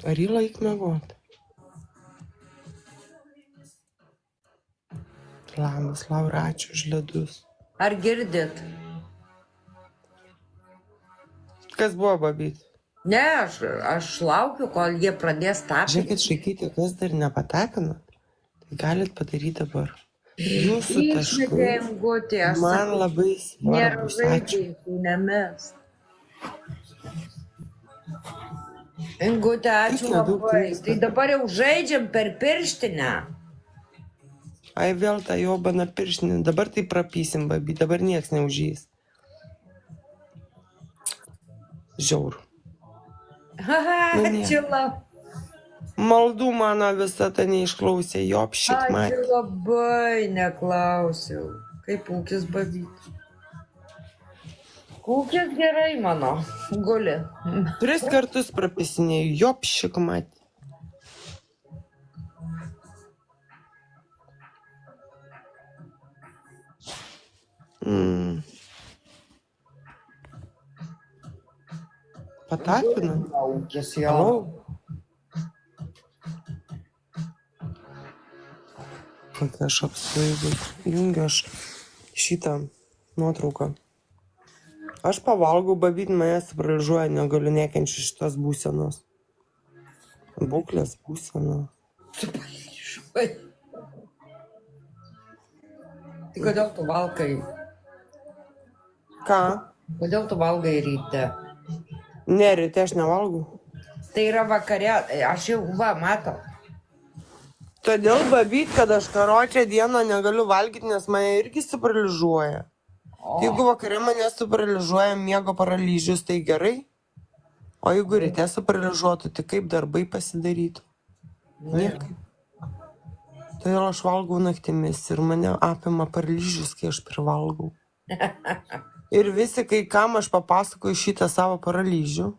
Ar jį laik mėgoti? Labas, Laura, ačiū už ledus. Ar girdit? Kas buvo, babyt? Ne, aš laukiu, kol jie pradės tapti. Žiūrėkit, šaikyti, kas dar nepatapinat, tai galit padaryti dabar. Jūsų taškai man labai svarbus. Ačiū. Nemes. Ingutė, ačiū labai. Tai dabar jau žaidžiam per pirštinę. Ai, vėl tą jobaną pirštinę. Dabar tai prapysim, baby. Dabar nieks neužys. Žiauru. Ačiū labai. Maldų mano visą tą neišklausė. Jopšik, man. Ačiū labai, neklausiau. Kaip ūkis babyti. Ūkis gerai mano. Guli. 3 kartus prapisinėjau. Jopšik, man. Tapina? Ūkis jo. Alau. Kokia aš apsvaigus. Jungiu aš šitą nuotrauką. Aš pavalgau, babyt manęs paralyžiuoja, negaliu nekenčiu šitos būsenos. Būklės būsenos. Tai kodėl tu valgai? Ką? Kodėl tu valgai ryte? Ne, ryte aš nevalgau. Tai yra vakare, aš jau matau. Todėl babyt, kad aš karočią dieną negaliu valgyti, nes mane irgi suparalyžiuoja. Jeigu vakare mane suparalyžiuoja miego paralyžius, tai gerai. O jeigu ryte suparalyžiuotų, tai kaip darbai pasidarytų? Niekaip. Todėl aš valgau naktimis ir mane apima paralyžius, kai aš privalgau. Ir visi, kai kam aš papasakoju šitą savo paralyžių,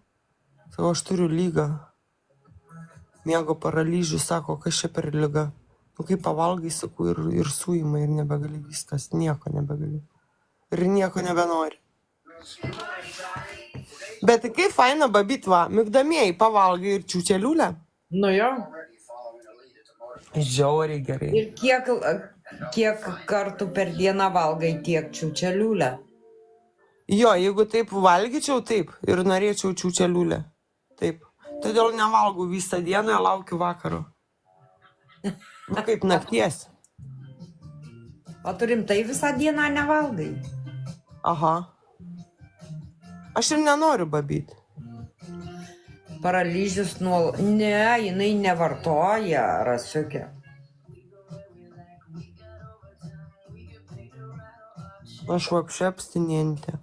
sako, aš turiu lygą. Miego paralyžių, sako, kas čia per lyga. Nu, kai pavalgai, sakau, ir suima, ir nebegali viskas, nieko nebegali. Ir nieko nebenori. Bet tai kaip faina babyt, va, migdamieji pavalgai ir čiūčeliulę. Nu jo. Žiauriai gerai. Ir kiek kartų per dieną valgai tiek čiūčeliulę? Jo, jeigu taip valgyčiau, taip. Ir norėčiau čiūčeliulę. Taip. Todėl nevalgau visą dieną, laukiu vakaro. Nu, kaip nakties. O tu rimtai visą dieną nevalgai? Aha. Aš ir nenoriu babyt. Paralyžius nuol... Ne, jinai nevartoja, Rasiukė. Aš vapšė abstinentė.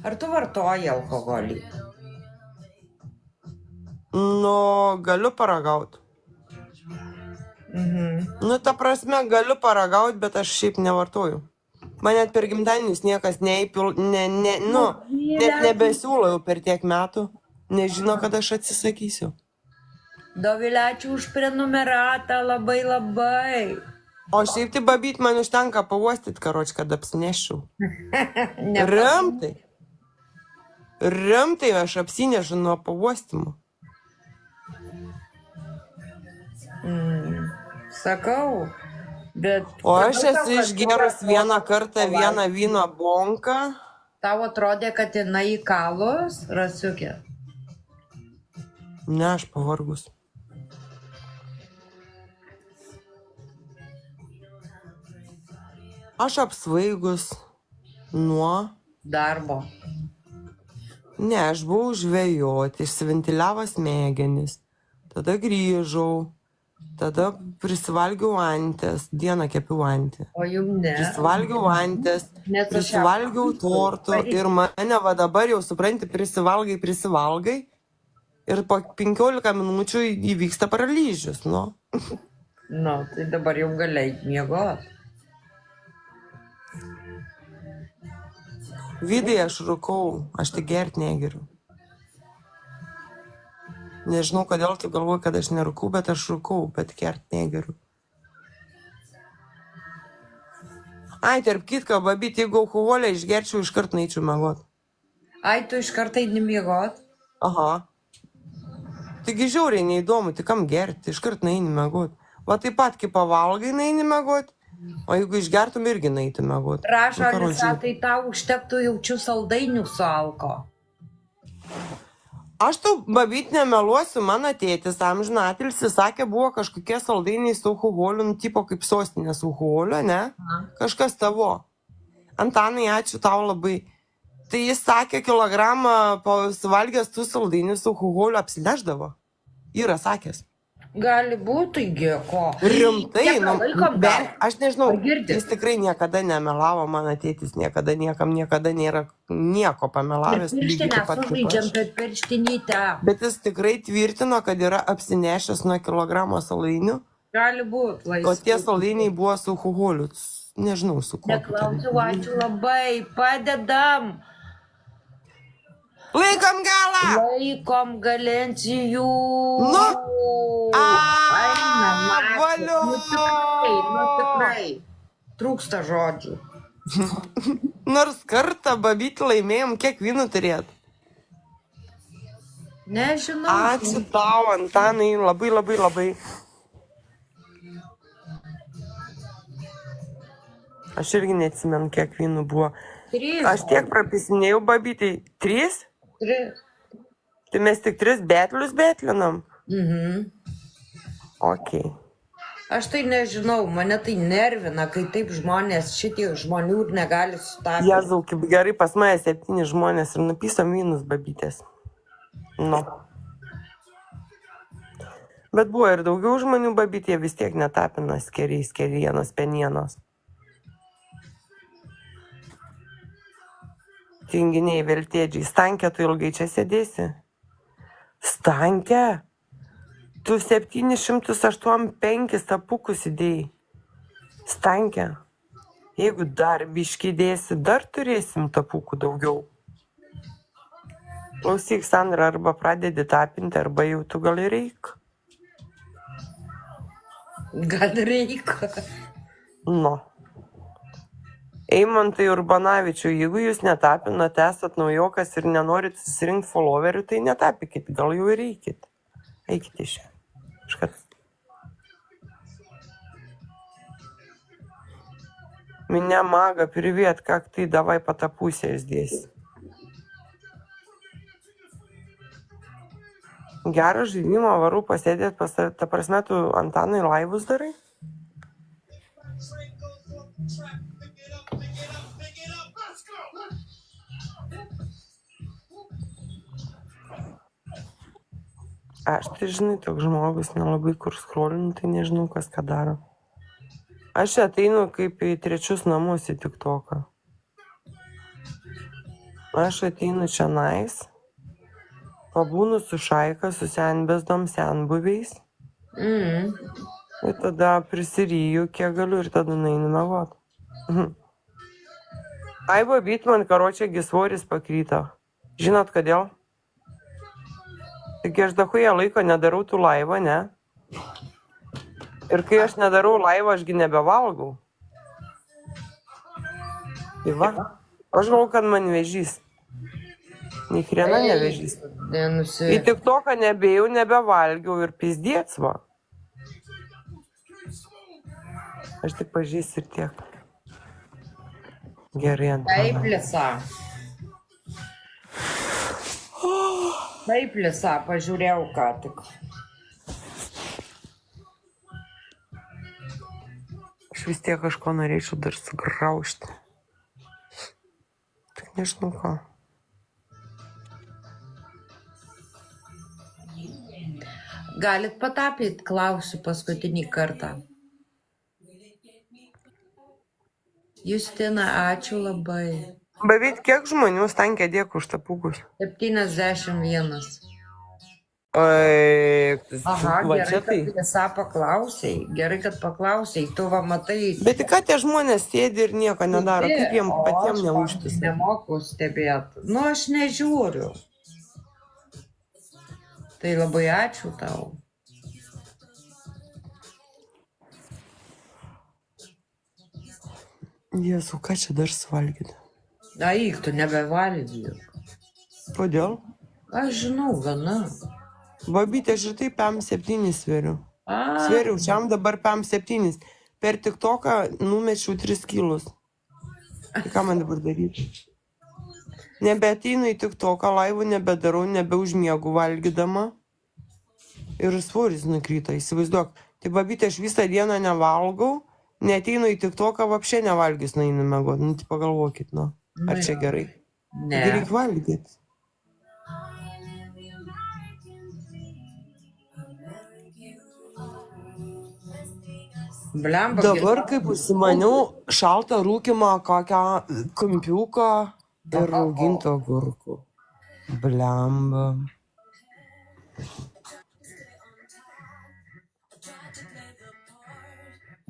Ar tu vartoji alkoholį? Nu, galiu paragaut. Nu, ta prasme, galiu paragaut, bet aš šiaip nevartoju. Man net per gimtadienius niekas net nebesiūlo jau per tiek metų. Nežino, kad aš atsisakysiu. Dovilėčiau už prenumeratą labai labai. O šiaip tai babyt man užtenka pavostyt, karoč, kad apsineščiau. Rimtai. Rimtai aš apsinešu nuo pavostymų. Sakau, bet... O aš esu išgerus vieną kartą vieną vyno bonką. Tau atrodė, kad jinai įkalus, Rasiukė? Ne, aš pavargus. Aš apsvaigus nuo... Darbo. Ne, aš buvau žvejoti, išsiventiliavo smegenis. Tada grįžau. Tada prisivalgiau anties, dieną kepiau antį. O jau ne. Prisivalgiau anties, prisivalgiau tortų ir mane va dabar jau supranti, prisivalgai ir po 15 minučių įvyksta paralyžius, nu. Nu, tai dabar jau galėjai miegot. Vidai aš rūkau, aš tik gert negeriu. Nežinau, kodėl tu galvoji, kad aš nerūkau, bet aš rūkau, bet gert negeriu. Ai, tarp kitko, babyt, jeigu alkoholę išgerčiau, iškart neičiau miegot. Ai, tu iškart eini miegot? Aha. Taigi žiauriai neįdomu, tai kam gerti, iškart neini miegot. Va taip pat, kai pavalgai, neini miegot, o jeigu išgertum, irgi neįtum miegot. Rašo, Alisa, tai tau užtektų jaučių saldainių su alko. Aš tau, babyt, nemeluosiu, mano tėtis, amžinatilsi, sakė, buvo kažkokie saldainiai su alkoholiu, nu, tipo kaip sostinės alkoholio, ne? Kažkas tavo. Antanai, ačiū tau labai. Tai jis sakė, kilogramą suvalgęs tų saldainių su alkoholiu apsineždavo. Yra sakęs. Gali būti, ko. Rimtai, nu, bet aš nežinau, girdi. jis tikrai niekada nemelavo, mano tėtis niekada nėra nieko pamelavęs. Pirštinę sužaidžiam per pirštinytę. Bet jis tikrai tvirtino, kad yra apsinešęs nuo kilogramo salainių. Gali būti, laisvai. O tie salainiai buvo su alkoholiu. Nežinau, su kuo. Neklausiu, ačiū labai, padedam. Laikom galą! Laikom galencijų. Nu. Valio. Nu tikrai. Trūksta žodžių. Nors kartą, babytį, laimėjom, kiek vynų turėt. Nežinau. Ačiū tau, Antanai, labai, labai, labai. Aš irgi neatsimenu, kiek vynų buvo. 3. Aš tiek prapisinėjau, babytai. 3? 3. Tai mes tik 3 betlius betlinam? Mhm. Ok. Aš tai nežinau, mane tai nervina, kai taip žmonės, šitie žmonių ir negali sutapyti. Jėzau, kaip gerai pas mane 7 žmonės ir nupisom vynus, babytės. Nu. Bet buvo ir daugiau žmonių, babytė vis tiek netapina skeriais, kerienos, penienos. Tinginiai, veltėdžiai. Stanke, tu ilgai čia sėdėsi? Stanke? Tu 785 tapukus įdėjai. Stanke. Jeigu dar biškį dėsi, dar turėsim tapukų daugiau. Klausyk, Sandra, arba pradedi tapinti, arba jau tu gali reik. Gal reikia. Nu. Eimantai Urbanavičiau, jeigu jūs netapinat, esat naujokas ir nenorit susirinkti followerių, tai netapykit, gal jau ir reikit. Eikite iš čia. Iškart. Меня мага, привет, как ты? Давай потопуйся здесь. Gerą žaidimą varu pasėdėt pas tave. Ta prasme, tu Antanai laivus darai? Aš tai žinai, toks žmogus nelabai kur scrollinu, tai nežinau, kas ką daro. Aš ateinu kaip į trečius namus į TikToką. Aš ateinu čia nais, pabūnu su šaika, su senbesdom, senbuviais. Ir tada prisiryju, kiek galiu ir tada nainu miegot. Ai, babyt, man karočiagi svoris pakryto. Žinot, kodėl? Taigi aš dahuja laiko nedarau tų laivą, ne? Ir kai aš nedarau laivą, ašgi nebevalgau. Tai va, aš galvoju, kad man vežys. Nei krena nevežys. Į TikToką nebėjau, nebevalgiau ir pizdiec va. Aš tik pažįsiu ir tiek. Gerai, Antanai. Taip, Lisa. Taip, Lisa, pažiūrėjau ką tik. Aš vis tiek kažko norėčiau dar sugraužti. Tik nežinau ką. Galit patapyt, klausiu paskutinį kartą. Justina, ačiū labai. Beveik kiek žmonių Stankė dėkui už tapukus? 71. Aha, Va gerai, čia kad tai. Lisa paklausai. Gerai, kad paklausai. Tu va matai. Bet tik ką tie žmonės sėdi ir nieko nedaro, kaip jiem patiem neužtis. Nemoku stebėti. Nu, aš nežiūriu. Tai labai ačiū tau. Jėzau, ką čia dar suvalgyti? Aik, tu nebevalgyk. Kodėl? Aš žinau, gana. Babytė, aš ir taip PM7 sveriu. A, Sveriau, šiam dabar PM7. Per TikToką numečiau 3 kilus. Tai ką man dabar daryti? Nebeateinu į TikToką, laivų nebedarau, nebeužmiegu valgydama. Ir svoris nukrito, įsivaizduok. Tai babytė, aš visą dieną nevalgau, neateinu į TikToką, vapšė nevalgys, nueinu miegot. Nu, tai pagalvokit, nu. Ar čia gerai? ne. Reikia valgyti. Blemba. Dabar kaip užsimaniau šaltą rūkimą kokią kampiuką ir rauginto agurkų. Blemba.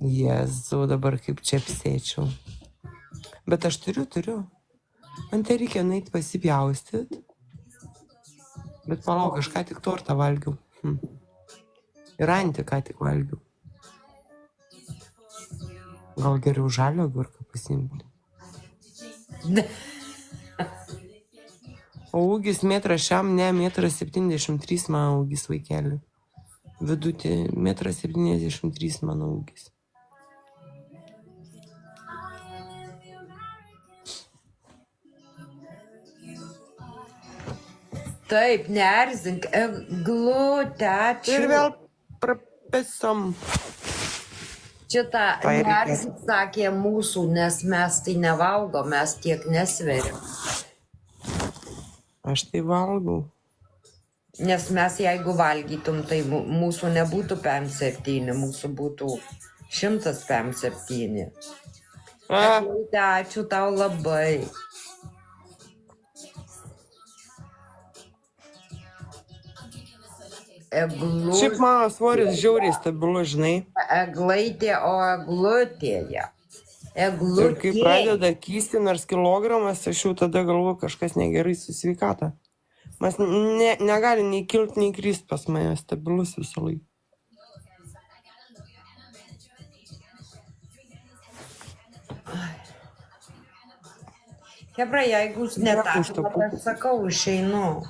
Jėzau, dabar kaip čia apsėčiau. Bet aš turiu. Man tai reikia nueiti pasipjaustyt. Bet palauk, aš ką tik tortą valgiau. Ir antį ką tik valgiau. Gal geriau žalio agurką pasiimti. O ūgis metras šiam, ne, 1,73 m mano ūgis vaikeli. Vidutį 1,73 m mano ūgis. Taip, neerzink, eglutė, ačiū. Ir vėl prapesom. Šitą Tai reikės. neerzink, sakė mūsų, nes mes tai nevalgom, mes tiek nesveriam. Aš tai valgau. Nes mes jeigu valgytum, tai mūsų nebūtų 57, mūsų būtų 157. A, Eglutė, ačiū tau labai. šiaip mano svoris žiauriai stabilus, žinai. Eglaitė, o eglutėje. Ir kai pradeda kysti nors kilogramas, aš jau tada galvoju, kažkas negerai su sveikata. Mas negali nei kilti, nei krist pas mane, stabilus visą laiką. Hebra, jeigu jūs netapot, aš sakau, išeinu.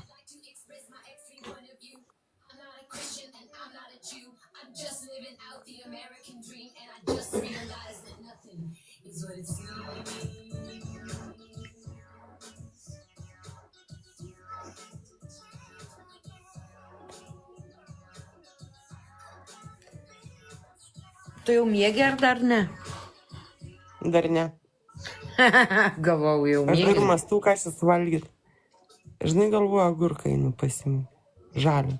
Tu jau miegi ar dar ne? Dar ne. Gavau jau Aš miegi. dar mąstau, ką šis valgyt. Žinai, galvoju, agurką einu pasimti. Žalį.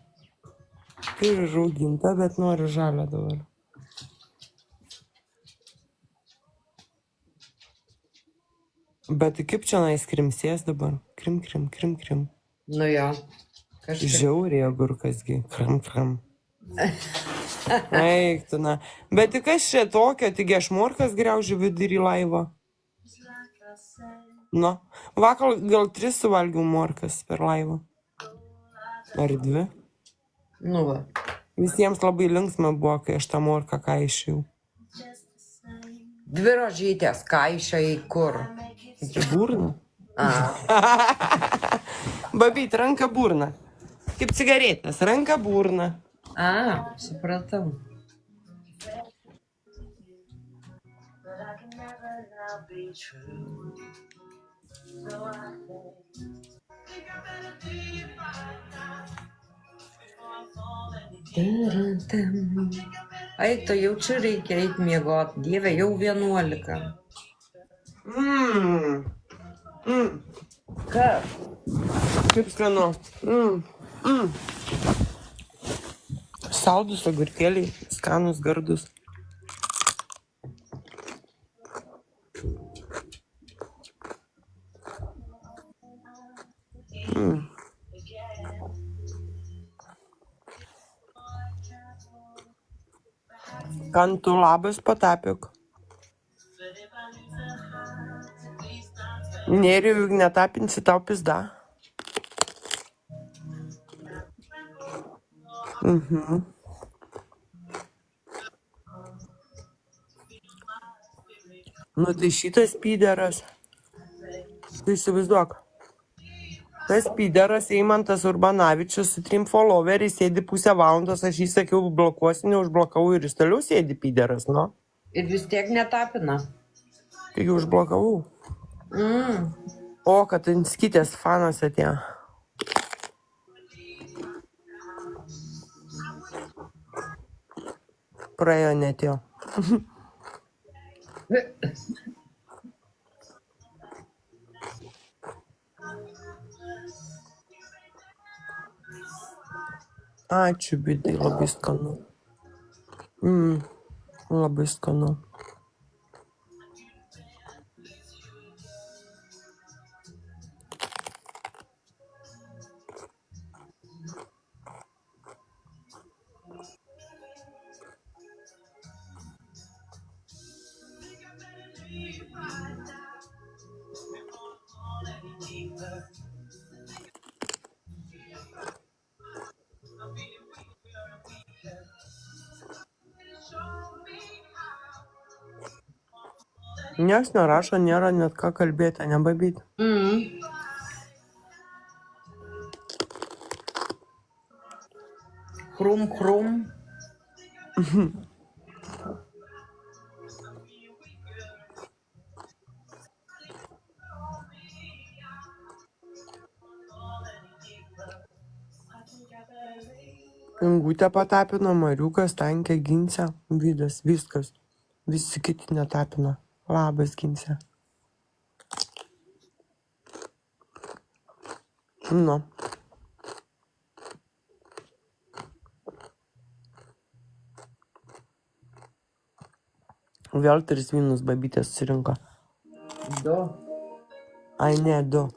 Tai yra žauginta, bet noriu žalę dabar. Bet tai kaip čia krimsės dabar? Krim. Nu jo. Kažkaip. Žiauriai agurkasgi. Kram. Eik, tu na. Bet tai kas čia tokio, tik aš morkas griaužiu vidurį laivo. Nu, vakar gal 3 suvalgiau morkas per laivą. Ar 2? Nu va. Visiems labai linksma buvo, kai aš tą morką kaišiau. 2 rožytės kaišiai kur? Iki burną. A, Babyt, ranka burna. Kaip cigaretės, ranka burna. Supratau. Eik, to jau čia reikia eit miegot. Dieve, jau 11. Kas? Kaip skanu. Saldus agurkėliai, skanus, gardus. Kantų labas patapik. Nėriu, juk netapinsi tau pizda. Nu tai šitas pyderas. Tai įsivaizduok. Tas pyderas Eimantas Urbanavičius su 3 followeriais sėdi pusę valandos, aš jį sakiau blokuosi, neužblokavau ir jis toliau sėdi pyderas, nu. Ir vis tiek netapina. Taigi užblokavau. O, kad Inskytės fanas atėjo. Praėjo netėjo. Ačiū, bidai, labai skanu. Labai skanu. Nieks nerašo, nėra net ką kalbėti, nebabyt. Chrum, chrum. Ingutė patapino, Mariukas, Tankė, Ginsė, Vydas, viskas. Visi kiti netapino. Labas, Ginsė. Nu. Vėl 3 vynus babytės susirinko. 2. Ai, ne, 2.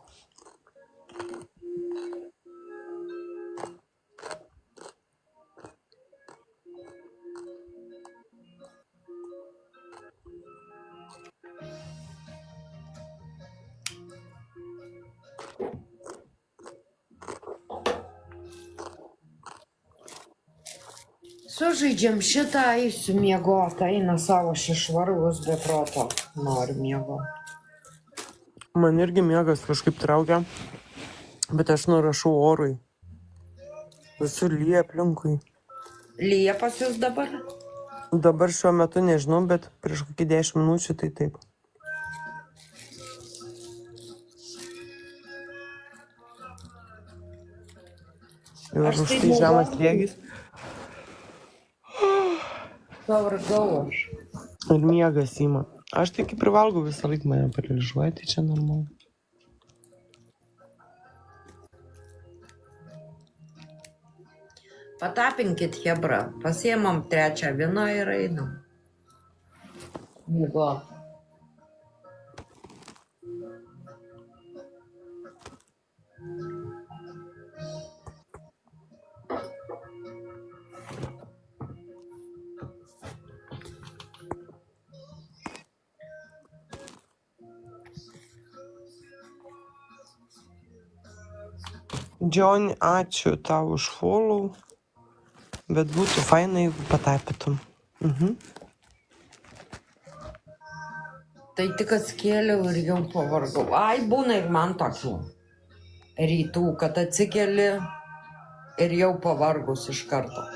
Sužaidžiam šitą, eisiu miegot, eina savo šešvargus be proto. Noriu miegot. Man irgi miegas kažkaip traukia, bet aš nurašau orui. Visur lyja aplinkui. Lyja pas jūs dabar? Dabar šiuo metu nežinau, bet prieš kokį 10 minučių tai taip. Ir Aš už tai tai žemas naudoju. slėgis. Pavargau aš. Ir miegas ima. Aš tai kaip privalgau visą laiką mane paralyžiuoja, tai čia normalu. Patapinkit hebra, pasiemam 3 vyną ir einam. Miegot. Johnny, ačiū tau už follow, bet būtų fainai, jeigu patapytum. Tai tik atskėliau ir jau pavargau. Ai, būna ir man tokių rytų, kad atsikeli ir jau pavargus iš karto.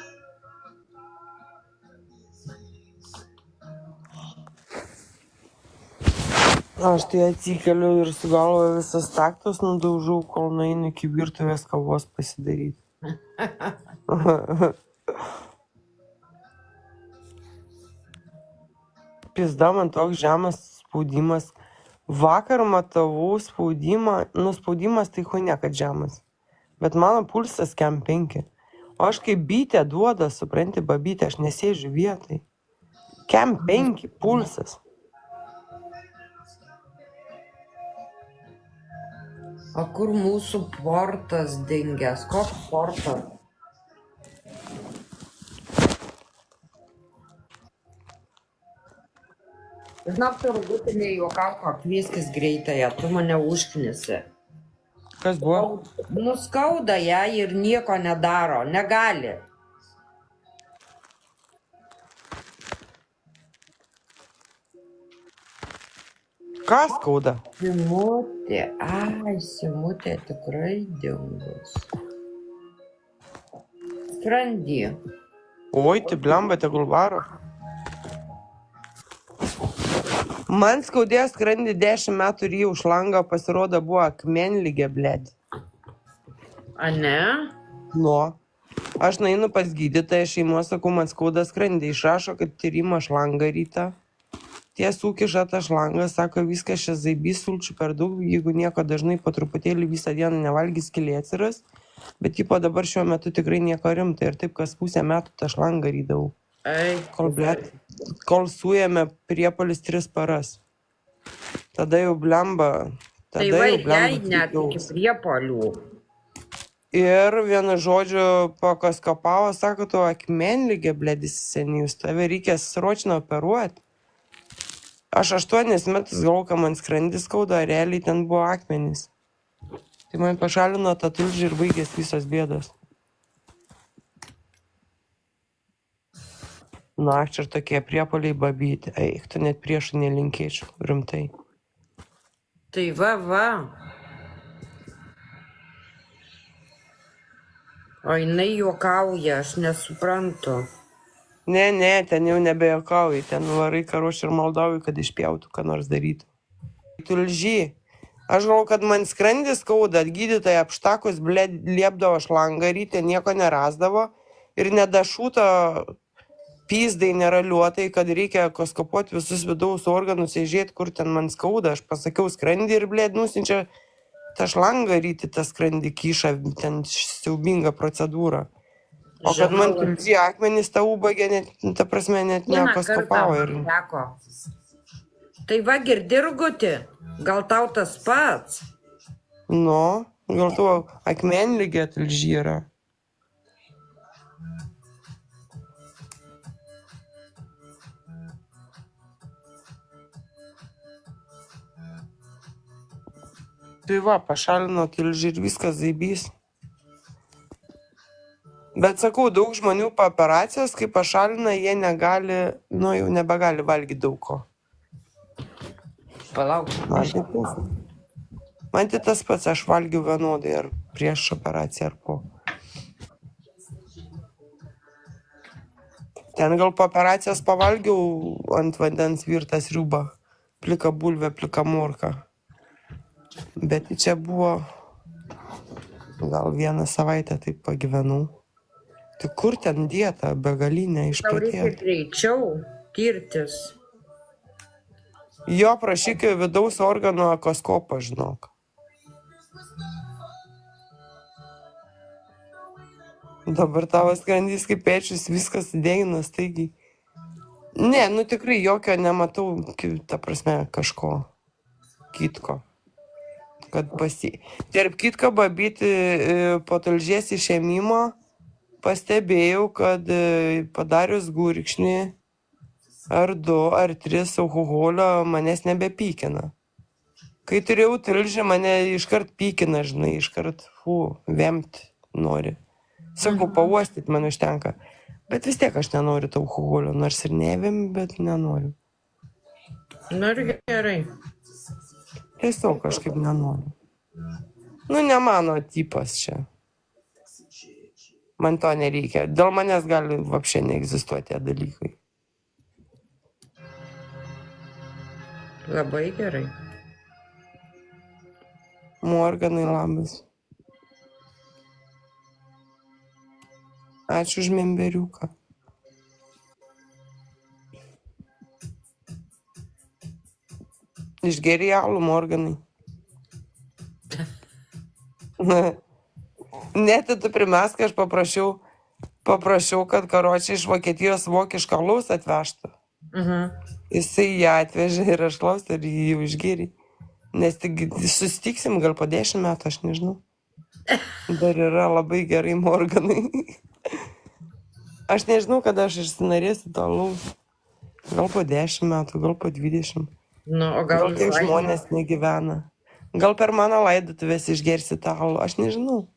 Aš tai atsikeliu ir su galva visas taktas nudaužau, kol nueinu iki virtuvės kavos pasidaryti. Pizda, man toks žemas spaudimas. Vakar matavau spaudimą, spaudimas tai huine, kad žemas. Bet mano pulsas kem 5. O aš kaip bytė duoda, supranti, babytė, aš nesėžiu vietai. Kem 5 pulsas. O kur mūsų portas dingęs? Koks portas? Žinok, turbūt nejuokauk, kvieskis greitąją, tu mane užknisi. Kas buvo? Nuskauda ją ir nieko nedaro, negali. Kas skauda? Simutė, Simutė tikrai dingus. Skrandy. Oi, tai blemba, tegul varo. Man skaudėjo skrandį 10 metų ir jį už langą pasirodo buvo akmenligė, blėd. A ne? Nu. Aš nueinu pas gydytoją šeimos, sakau, man skauda skrandį. Išrašo, kad tyrimą šlangą rytą. Ties ūkiša tą šlangą, sako, viskas čia zaibys, sulčių per daug, jeigu nieko dažnai po truputėlį visą dieną nevalgys, skylė atsiras. Bet tipo dabar šiuo metu tikrai nieko rimta ir taip kas pusę metų tą šlangą rydavau. Kol suėmė priepolis 3 paras. Tada jau blemba. Tai va, jai net iki priepolių. Ir vienu žodžiu pakoskopavo, sako, tu akmenligė, blėdis senijus, tave reikia sročino operuoti. Aš 8 metus galvoju, kad man skrandis skauda, realiai ten buvo akmenys. Tai man pašalino tą tulžį ir baigės visos bėdos. Nu, aš ir tokie priepoliai babyti. Eik, tu net priešų nelinkėčiau, rimtai. Tai va. O jinai juokauja, aš nesuprantu. Ne, ten jau nebejokauji, ten varai karoš ir maldauji, kad išpjautų, ką nors darytų. Tulžy. Aš galvoju, kad man skrandis skauda, gydytoja apštakus, liepdavo šlangą ryte, nieko nerasdavo ir nedašūto pyzdai neraliuotai, kad reikia koskopuoti visus vidaus organus, žiūrėti, kur ten man skauda. Aš pasakiau skrandį ir nusinčia tą šlangą ryti, tą skrandį kyšą, ten siaubinga procedūra. O kad man tulžy akmenys tą ubagę, ta prasme, net nekoskopavo. Ir... Tai va, girdirguti, gal tau tas pats? Nu, gal tu akmenligė tulžy yra. Tai va, pašalino tulžį ir viskas zaibys. Bet sakau, daug žmonių po operacijos, kai pašalina, jie negali, jau nebegali valgyti daug ko. Palauk. Man tai tas pats, aš valgiu vienodai, ar prieš operaciją, ar po. Ten gal po operacijos pavalgiau ant vandens virtą sriubą, plika bulvę, plika morką. Bet čia buvo, gal 1 savaitę taip pagyvenau. Tai kur ten dieta, begalinė Tau išprotėjo. reikia greičiau tirtis. Jo, prašyk vidaus organų echoskopą, žinok. Dabar tavo skrandys kaip pečius, viskas degina staigiai. Ne, tikrai jokio nematau, ta prasme, kažko kitko. Kad Tarp kitko, babyti po tulžies išėmimo pastebėjau, kad padarius gurkšnį ar 2 ar 3 alkoholio manęs nebepykina. Kai turėjau tulžį, mane iškart pykina, žinai, iškart, vemt nori. Sakau, pauostyti man užtenka. Bet vis tiek aš nenoriu to alkoholio, nors ir nevim, bet nenoriu. Nu ir gerai. Tiesiog kažkaip nenoriu. Ne mano tipas čia. Man to nereikia. Dėl manęs gali vapšė neegzistuoti tie dalykai. Labai gerai. Morganai, labas. Ačiū už memberiuką. Išgeri alų, Morganai. Net tu primesk, aš paprašiau, kad karočiai iš Vokietijos vokišką alaus atvežtų. Jisai ją atvežė ir aš klausau ir jį jau išgėrė. Nes tik susitiksim gal po 10 metų, aš nežinau. Dar yra labai gerai, Morganai. Aš nežinau, kada aš išsinarėsiu to alaus. Gal po 10 metų, gal po 20. O Gal tiek žmonės negyvena. Gal per mano laidotuvės išgersi tą alų, aš nežinau.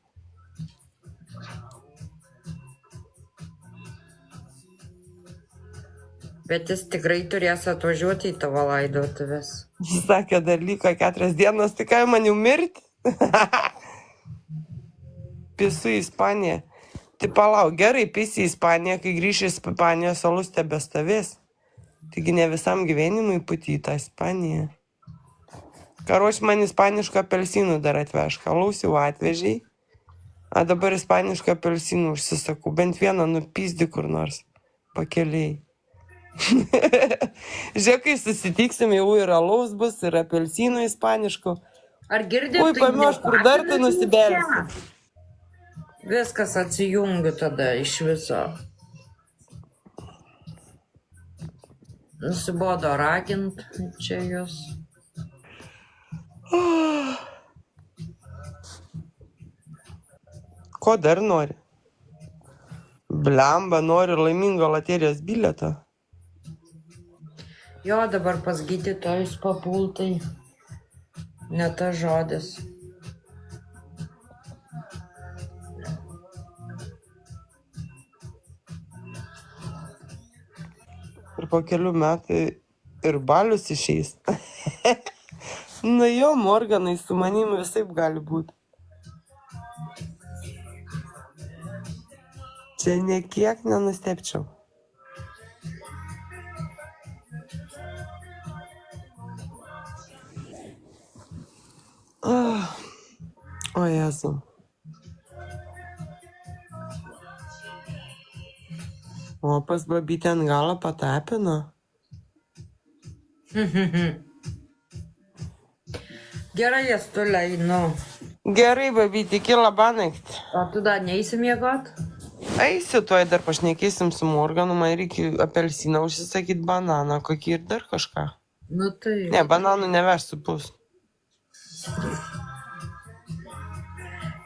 Bet jis tikrai turės atvažiuoti į tavo laidotuvės. Jis sakė, dar liko 4 dienos, tai ką man jau mirti? Pisu į Ispaniją. Tai palauk, gerai, pisi į Ispaniją, kai grįši į Ispanijos alus tebestovės. Taigi ne visam gyvenimui puti į tą Ispaniją. Karoč, man ispanišką apelsinų dar atvežka. Alaus jau atvežiai. A dabar ispanišką apelsinų užsisakau. Bent vieną nupizdi kur nors. Pakeliai. Žiūrėk, kai susitiksim, jau ir alaus bus, ir apelsinų ispaniškų. Ar girdėt? Ui, pamiu, aš kur dar tai nusibelsiu. Viskas atsijungiu tada iš viso. Nusibodo ragint čia jūs. Ko dar nori? Blemba, nori laimingo loterijos bilietą. Jo, dabar pas gydytojus papultai. Ne tas žodis. Ir po kelių metų ir balius išeis. Jo, Morganai, su manim visaip gali būti. Čia niekiek nenustepčiau. O Jezu. O pas babytę ant galo patapino. Gerai, jas toliai, nu. Gerai, babytė, iki labanakt. O tu dar neįsi miegot? Eisiu, tuoj dar pašnekėsim su Morganu, man reikia apelsiną užsisakyti, bananą, kokį ir dar kažką. Nu tai. Ne, bananų neversiu pus.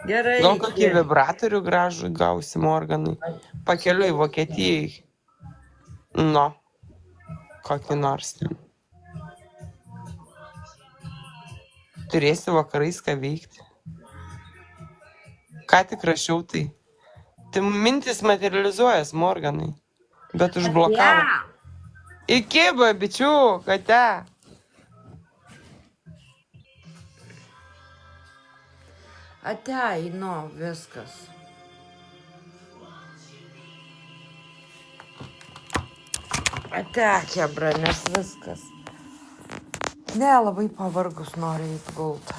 Gerai. Gal kokį vibratorių gražų gausi Morganui. Pakeliu į Vokietijai. Nu, kokį nors ten. Turėsi vakarais ką veikti. Ką tik rašiau tai. Tai mintis materializuojas Morganai. Bet užblokavo. Iki, babičių, kate. Atei, nu, viskas. Atekė, branės, viskas. Ne, labai pavargus noriu įgult.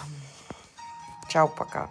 Čiau, paka.